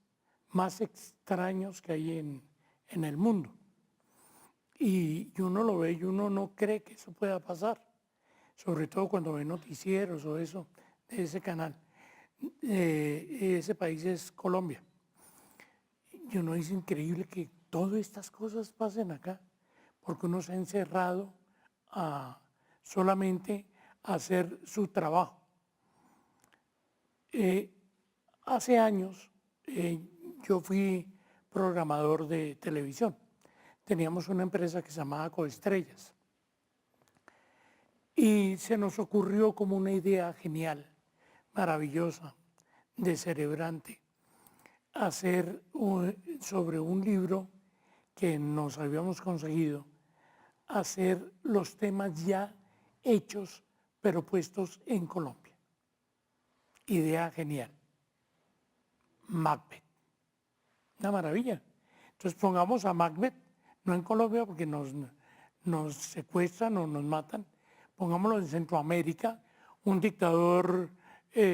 más extraños que hay en el mundo. Y uno lo ve y uno no cree que eso pueda pasar, sobre todo cuando ve noticieros o eso de ese canal. Ese país es Colombia. Y uno dice increíble que todas estas cosas pasen acá, porque uno se ha encerrado solamente a hacer su trabajo. Hace años yo fui programador de televisión. Teníamos una empresa que se llamaba Coestrellas. Y se nos ocurrió como una idea genial, maravillosa, descerebrante, hacer sobre un libro que nos habíamos conseguido, hacer los temas ya hechos, pero puestos en Colombia. Idea genial. Macbeth. Una maravilla. Entonces pongamos a Macbeth, no en Colombia porque nos secuestran o nos matan, pongámoslo en Centroamérica, un dictador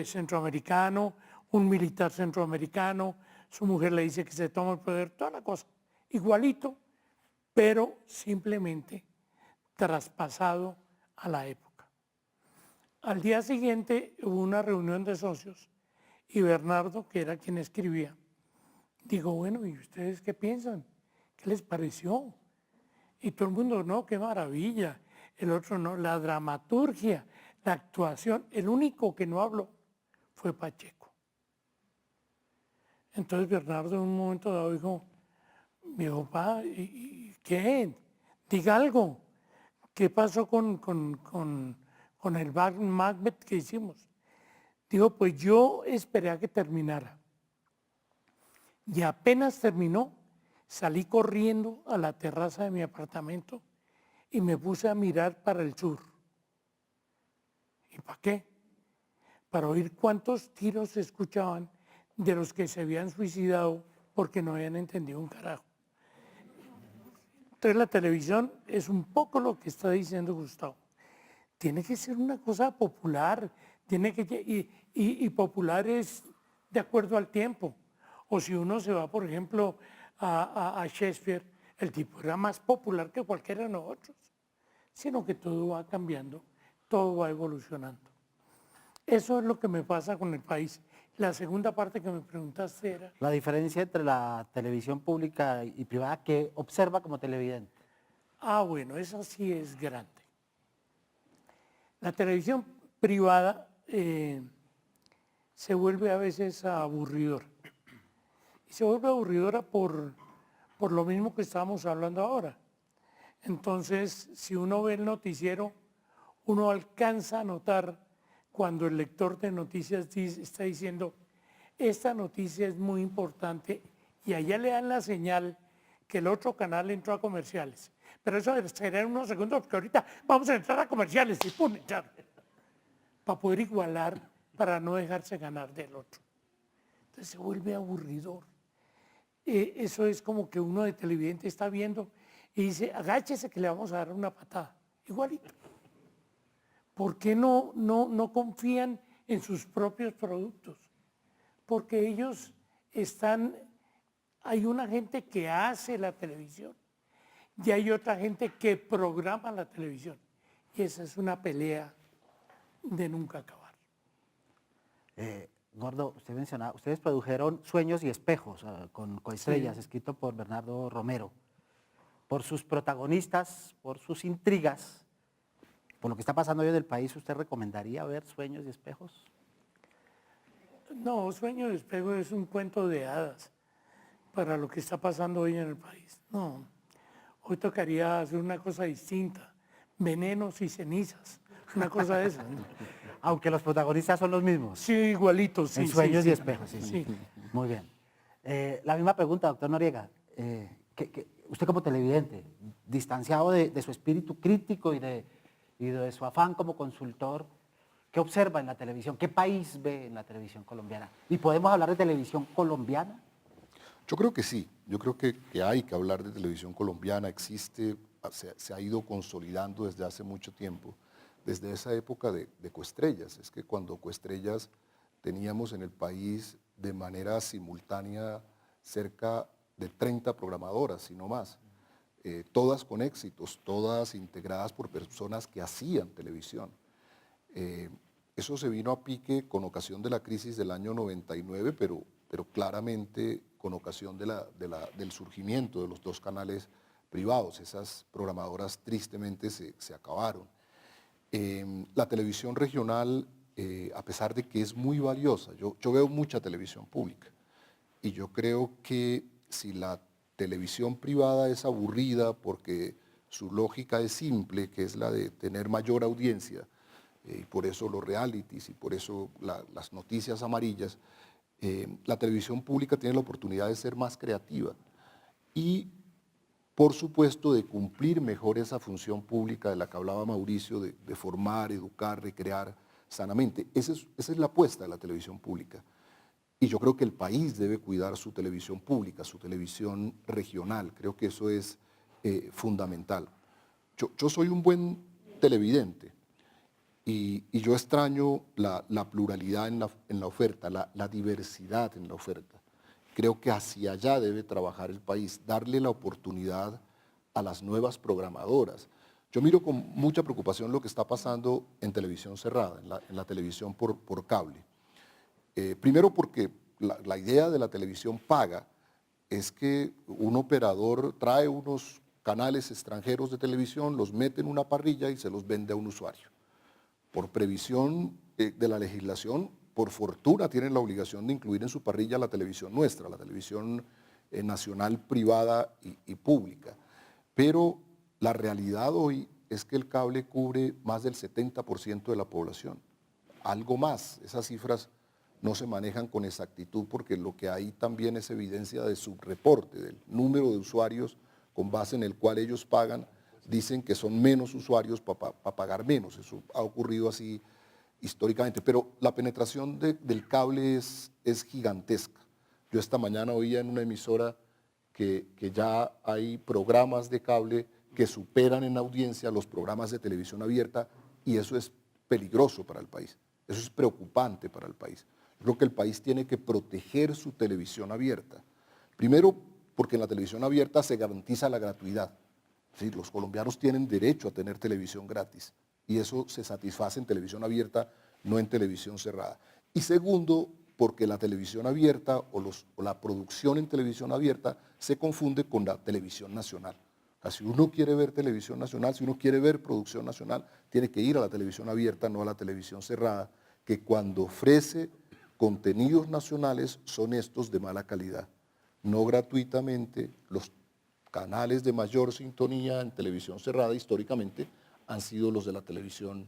centroamericano, un militar centroamericano, su mujer le dice que se toma el poder, toda la cosa, igualito, pero simplemente traspasado a la época. Al día siguiente hubo una reunión de socios y Bernardo, que era quien escribía, digo, bueno, ¿y ustedes qué piensan? ¿Qué les pareció? Y todo el mundo, no, qué maravilla. El otro, no, la dramaturgia, la actuación. El único que no habló fue Pacheco. Entonces Bernardo en un momento dado dijo, mi papá, ¿y qué? Diga algo. ¿Qué pasó con el Macbeth que hicimos? Dijo, pues yo esperé a que terminara. Y apenas terminó, salí corriendo a la terraza de mi apartamento y me puse a mirar para el sur. ¿Y para qué? Para oír cuántos tiros se escuchaban de los que se habían suicidado porque no habían entendido un carajo. Entonces la televisión es un poco lo que está diciendo Gustavo. Tiene que ser una cosa popular, y popular es de acuerdo al tiempo. O si uno se va, por ejemplo, a Shakespeare, el tipo era más popular que cualquiera de nosotros, sino que todo va cambiando, todo va evolucionando. Eso es lo que me pasa con el país. La segunda parte que me preguntaste era... La diferencia entre la televisión pública y privada que observa como televidente. Ah, bueno, esa sí es grande. La televisión privada se vuelve a veces aburridora. Y se vuelve aburridora por lo mismo que estábamos hablando ahora. Entonces, si uno ve el noticiero, uno alcanza a notar cuando el lector de noticias está diciendo, esta noticia es muy importante, y allá le dan la señal que el otro canal entró a comerciales. Pero eso será en unos segundos, porque ahorita vamos a entrar a comerciales y pum, entrar. Para poder igualar, para no dejarse ganar del otro. Entonces se vuelve aburridor. Eso es como que uno de televidente está viendo y dice, agáchese que le vamos a dar una patada. Igualito. ¿Por qué no confían en sus propios productos? Porque ellos hay una gente que hace la televisión y hay otra gente que programa la televisión. Y esa es una pelea de nunca acabar. Gordo, usted mencionaba, ustedes produjeron Sueños y Espejos con Coestrellas, Sí. escrito por Bernardo Romero. Por sus protagonistas, por sus intrigas, por lo que está pasando hoy en el país, ¿usted recomendaría ver Sueños y Espejos? No, Sueño de Espejo es un cuento de hadas para lo que está pasando hoy en el país. No, hoy tocaría hacer una cosa distinta, venenos y cenizas, una cosa de esa. ¿No? Aunque los protagonistas son los mismos. Sí, igualitos, sí. En Sueños sí, y sí. Espejos, sí. Sí. Muy bien. La misma pregunta, doctor Noriega. Usted como televidente, distanciado de su espíritu crítico y de su afán como consultor, ¿qué observa en la televisión? ¿Qué país ve en la televisión colombiana? ¿Y podemos hablar de televisión colombiana? Yo creo que sí, yo creo que hay que hablar de televisión colombiana, existe, se ha ido consolidando desde hace mucho tiempo, desde esa época de Coestrellas. Es que cuando Coestrellas teníamos en el país de manera simultánea cerca de 30 programadoras, si no más, todas con éxitos, todas integradas por personas que hacían televisión. Eso se vino a pique con ocasión de la crisis del año 99, pero claramente con ocasión del surgimiento de los dos canales privados. Esas programadoras tristemente se acabaron. La televisión regional, a pesar de que es muy valiosa, yo veo mucha televisión pública y yo creo que si la televisión privada es aburrida porque su lógica es simple, que es la de tener mayor audiencia, y por eso los realities y por eso las noticias amarillas, la televisión pública tiene la oportunidad de ser más creativa y, por supuesto, de cumplir mejor esa función pública de la que hablaba Mauricio, de formar, educar, recrear sanamente. Esa es la apuesta de la televisión pública. Y yo creo que el país debe cuidar su televisión pública, su televisión regional. Creo que eso es fundamental. Yo soy un buen televidente. Y yo extraño la pluralidad en la oferta, la diversidad en la oferta. Creo que hacia allá debe trabajar el país, darle la oportunidad a las nuevas programadoras. Yo miro con mucha preocupación lo que está pasando en televisión cerrada, en la televisión por cable. Primero porque la idea de la televisión paga es que un operador trae unos canales extranjeros de televisión, los mete en una parrilla y se los vende a un usuario. Por previsión de la legislación, por fortuna tienen la obligación de incluir en su parrilla la televisión nuestra, la televisión nacional, privada y pública. Pero la realidad hoy es que el cable cubre más del 70% de la población, algo más. Esas cifras no se manejan con exactitud porque lo que hay también es evidencia de subreporte, del número de usuarios con base en el cual ellos pagan, dicen que son menos usuarios para pagar menos. Eso ha ocurrido así históricamente, pero la penetración del cable es gigantesca. Yo esta mañana oía en una emisora que ya hay programas de cable que superan en audiencia los programas de televisión abierta y eso es peligroso para el país, eso es preocupante para el país. Yo creo que el país tiene que proteger su televisión abierta. Primero, porque en la televisión abierta se garantiza la gratuidad. Sí, los colombianos tienen derecho a tener televisión gratis y eso se satisface en televisión abierta, no en televisión cerrada. Y segundo, porque la televisión abierta o la producción en televisión abierta se confunde con la televisión nacional. O sea, si uno quiere ver televisión nacional, si uno quiere ver producción nacional, tiene que ir a la televisión abierta, no a la televisión cerrada, que cuando ofrece contenidos nacionales son estos de mala calidad. No gratuitamente, los canales de mayor sintonía en televisión cerrada históricamente han sido los de la televisión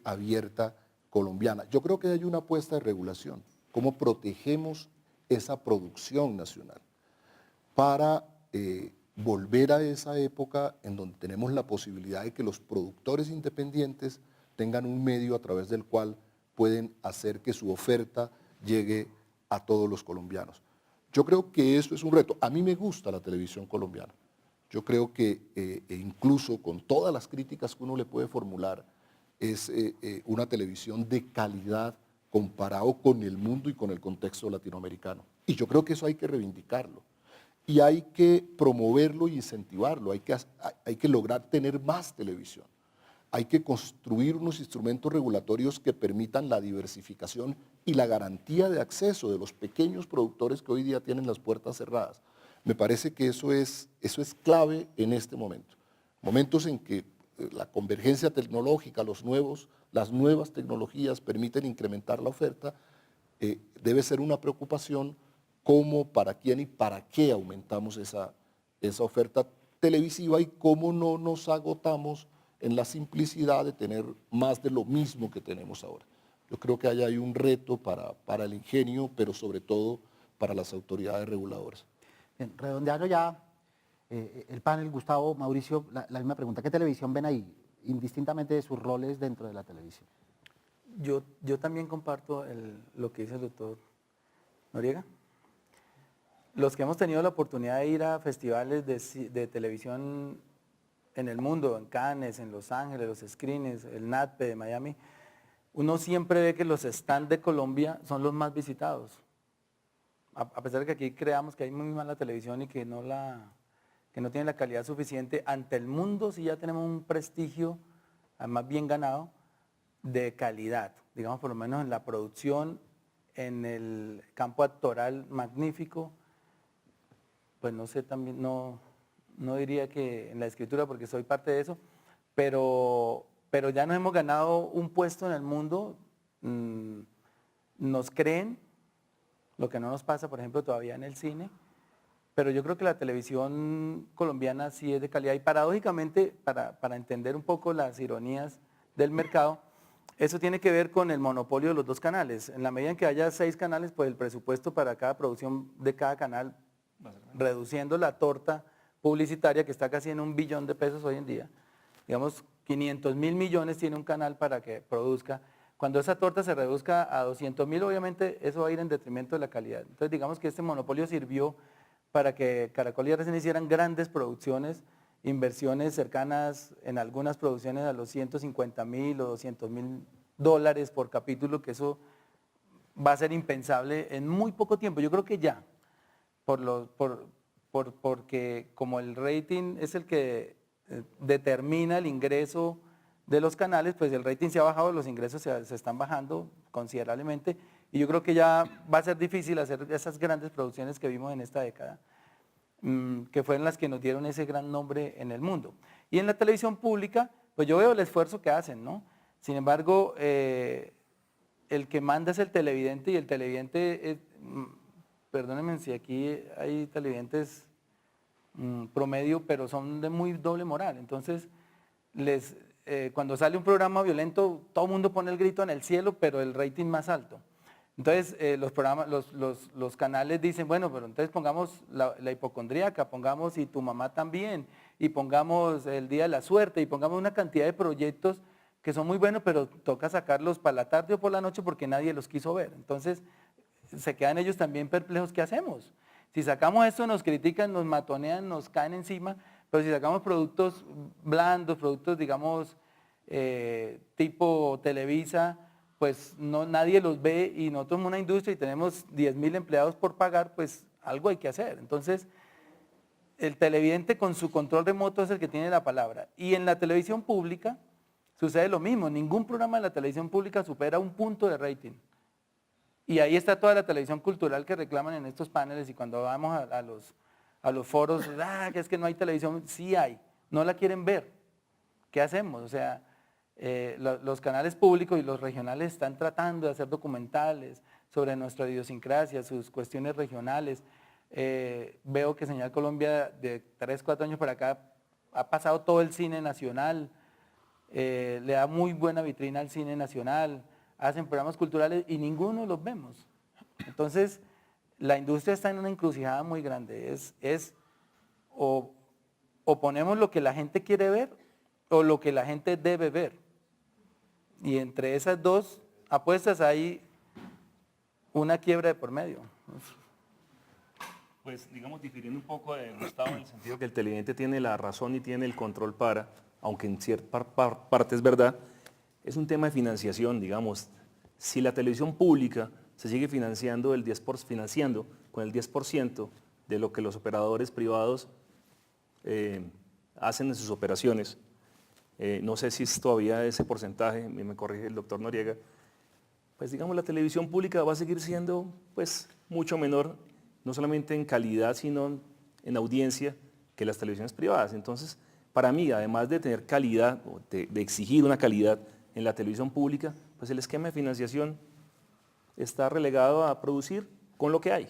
abierta colombiana. Yo creo que hay una apuesta de regulación. ¿Cómo protegemos esa producción nacional? Para volver a esa época en donde tenemos la posibilidad de que los productores independientes tengan un medio a través del cual pueden hacer que su oferta llegue a todos los colombianos. Yo creo que eso es un reto. A mí me gusta la televisión colombiana. Yo creo que incluso con todas las críticas que uno le puede formular, es una televisión de calidad comparado con el mundo y con el contexto latinoamericano. Y yo creo que eso hay que reivindicarlo. Y hay que promoverlo y incentivarlo. Hay que lograr tener más televisión. Hay que construir unos instrumentos regulatorios que permitan la diversificación y la garantía de acceso de los pequeños productores que hoy día tienen las puertas cerradas. Me parece que eso es clave en este momento. Momentos en que la convergencia tecnológica, las nuevas tecnologías permiten incrementar la oferta, debe ser una preocupación cómo, para quién y para qué aumentamos esa oferta televisiva y cómo no nos agotamos en la simplicidad de tener más de lo mismo que tenemos ahora. Yo creo que hay un reto para el ingenio, pero sobre todo para las autoridades reguladoras. Bien, redondeando ya el panel, Gustavo, Mauricio, la misma pregunta. ¿Qué televisión ven ahí, indistintamente de sus roles dentro de la televisión? Yo también comparto lo que dice el doctor Noriega. Los que hemos tenido la oportunidad de ir a festivales de televisión en el mundo, en Cannes, en Los Ángeles, los screenings, el NATPE de Miami, uno siempre ve que los stands de Colombia son los más visitados. A pesar de que aquí creamos que hay muy mala televisión y que no tiene la calidad suficiente, ante el mundo sí ya tenemos un prestigio, además bien ganado, de calidad. Digamos, por lo menos en la producción, en el campo actoral magnífico, pues no sé, también no diría que en la escritura porque soy parte de eso, pero ya nos hemos ganado un puesto en el mundo, nos creen, lo que no nos pasa, por ejemplo, todavía en el cine, pero yo creo que la televisión colombiana sí es de calidad y paradójicamente, para entender un poco las ironías del mercado, eso tiene que ver con el monopolio de los dos canales. En la medida en que haya 6 canales, pues el presupuesto para cada producción de cada canal, reduciendo la torta publicitaria que está casi en $1 billón hoy en día, digamos 500.000 millones tiene un canal para que produzca. Cuando esa torta se reduzca a 200.000, obviamente eso va a ir en detrimento de la calidad. Entonces digamos que este monopolio sirvió para que Caracol y RCN hicieran grandes producciones, inversiones cercanas en algunas producciones a los $150.000 o $200.000 por capítulo, que eso va a ser impensable en muy poco tiempo. Yo creo que ya, porque como el rating es el que determina el ingreso de los canales, pues el rating se ha bajado, los ingresos se están bajando considerablemente y yo creo que ya va a ser difícil hacer esas grandes producciones que vimos en esta década, que fueron las que nos dieron ese gran nombre en el mundo. Y en la televisión pública, pues yo veo el esfuerzo que hacen, ¿no? Sin embargo, el que manda es el televidente y el televidente, perdónenme si aquí hay televidentes promedio, pero son de muy doble moral. Entonces, cuando sale un programa violento, todo el mundo pone el grito en el cielo, pero el rating más alto. Entonces, los canales dicen, bueno, pero entonces pongamos la hipocondríaca, pongamos y tu mamá también, y pongamos el día de la suerte, y pongamos una cantidad de proyectos que son muy buenos, pero toca sacarlos para la tarde o por la noche porque nadie los quiso ver. Entonces, se quedan ellos también perplejos, ¿qué hacemos? Si sacamos esto nos critican, nos matonean, nos caen encima, pero si sacamos productos blandos, productos digamos tipo Televisa, pues nadie los ve y nosotros somos una industria y tenemos 10.000 empleados por pagar, pues algo hay que hacer. Entonces, el televidente con su control remoto es el que tiene la palabra. Y en la televisión pública sucede lo mismo, ningún programa de la televisión pública supera un punto de rating. Y ahí está toda la televisión cultural que reclaman en estos paneles y cuando vamos a los foros, que es que no hay televisión, sí hay, no la quieren ver. ¿Qué hacemos? O sea, los canales públicos y los regionales están tratando de hacer documentales sobre nuestra idiosincrasia, sus cuestiones regionales. Veo que Señal Colombia de 3, 4 años para acá ha pasado todo el cine nacional, le da muy buena vitrina al cine nacional, hacen programas culturales y ninguno los vemos. Entonces, la industria está en una encrucijada muy grande. O ponemos lo que la gente quiere ver o lo que la gente debe ver. Y entre esas dos apuestas hay una quiebra de por medio. Pues digamos, difiriendo un poco de Gustavo en el sentido que el televidente tiene la razón y tiene el control para, aunque en cierta parte es verdad, es un tema de financiación, digamos. Si la televisión pública se sigue financiando con el 10% de lo que los operadores privados hacen en sus operaciones, no sé si es todavía ese porcentaje, me corrige el doctor Noriega, pues digamos la televisión pública va a seguir siendo pues mucho menor, no solamente en calidad, sino en audiencia que las televisiones privadas. Entonces, para mí, además de tener calidad, o de exigir una calidad en la televisión pública, pues el esquema de financiación está relegado a producir con lo que hay,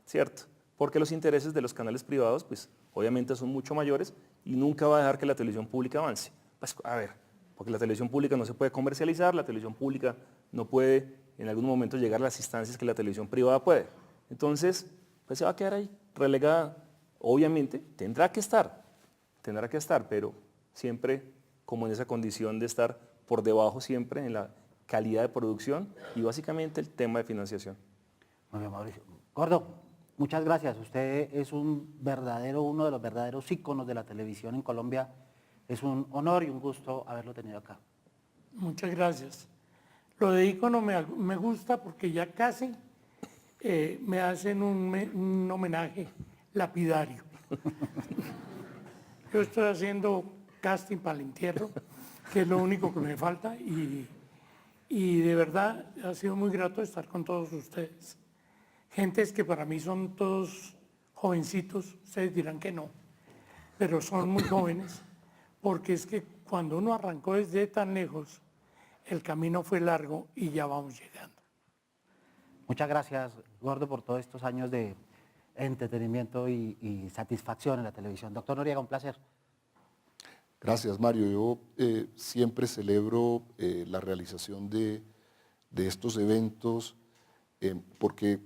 ¿cierto? Porque los intereses de los canales privados, pues obviamente son mucho mayores y nunca va a dejar que la televisión pública avance. Pues a ver, porque la televisión pública no se puede comercializar, la televisión pública no puede en algún momento llegar a las instancias que la televisión privada puede. Entonces, pues se va a quedar ahí, relegada. Obviamente, tendrá que estar, pero siempre como en esa condición de estar por debajo siempre en la calidad de producción y básicamente el tema de financiación. Muy bien, Mauricio. Gordo, muchas gracias. Usted es uno de los verdaderos íconos de la televisión en Colombia. Es un honor y un gusto haberlo tenido acá. Muchas gracias. Lo de ícono me gusta porque ya casi me hacen un homenaje lapidario. Yo estoy haciendo casting para el entierro, que es lo único que me falta, y de verdad ha sido muy grato estar con todos ustedes. Gentes que para mí son todos jovencitos, ustedes dirán que no, pero son muy jóvenes, porque es que cuando uno arrancó desde tan lejos, el camino fue largo y ya vamos llegando. Muchas gracias, Gordo, por todos estos años de entretenimiento y satisfacción en la televisión. Doctor Noriega, un placer. Gracias, Mario. Yo siempre celebro la realización de estos eventos porque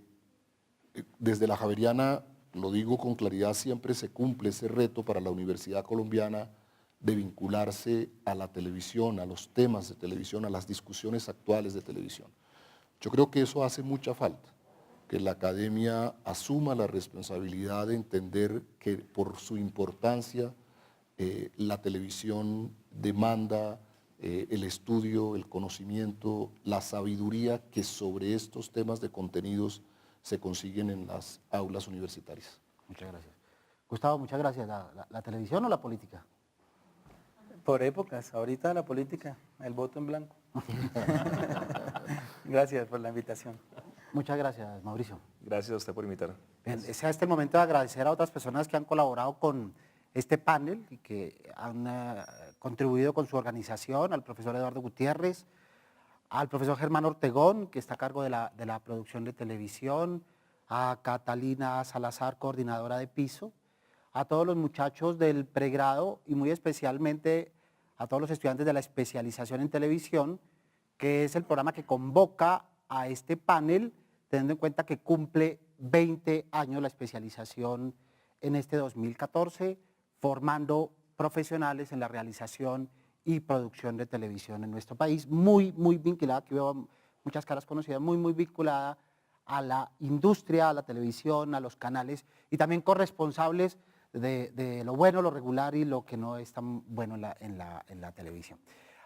desde la Javeriana, lo digo con claridad, siempre se cumple ese reto para la Universidad Colombiana de vincularse a la televisión, a los temas de televisión, a las discusiones actuales de televisión. Yo creo que eso hace mucha falta, que la academia asuma la responsabilidad de entender que por su importancia la televisión demanda el estudio, el conocimiento, la sabiduría que sobre estos temas de contenidos se consiguen en las aulas universitarias. Muchas gracias. Gustavo, muchas gracias. ¿La televisión o la política? Por épocas, ahorita la política, el voto en blanco. Gracias por la invitación. Muchas gracias, Mauricio. Gracias a usted por invitar. Bien, sea este el momento de agradecer a otras personas que han colaborado con este panel y que han contribuido con su organización, al profesor Eduardo Gutiérrez, al profesor Germán Ortegón, que está a cargo de la producción de televisión, a Catalina Salazar, coordinadora de piso, a todos los muchachos del pregrado y muy especialmente a todos los estudiantes de la especialización en televisión, que es el programa que convoca a este panel, teniendo en cuenta que cumple 20 años la especialización en este 2014, formando profesionales en la realización y producción de televisión en nuestro país, muy vinculada, aquí veo muchas caras conocidas, muy vinculada a la industria, a la televisión, a los canales y también corresponsables de lo bueno, lo regular y lo que no es tan bueno en la televisión.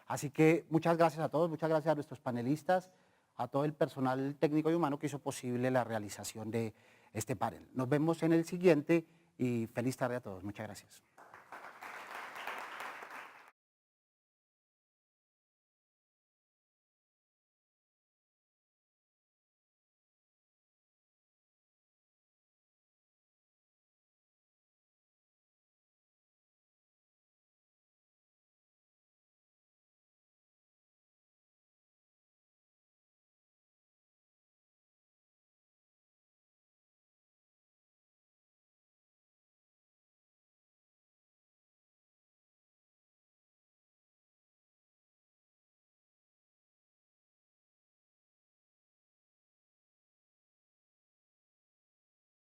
Así que muchas gracias a todos, muchas gracias a nuestros panelistas, a todo el personal técnico y humano que hizo posible la realización de este panel. Nos vemos en el siguiente y feliz tarde a todos. Muchas gracias.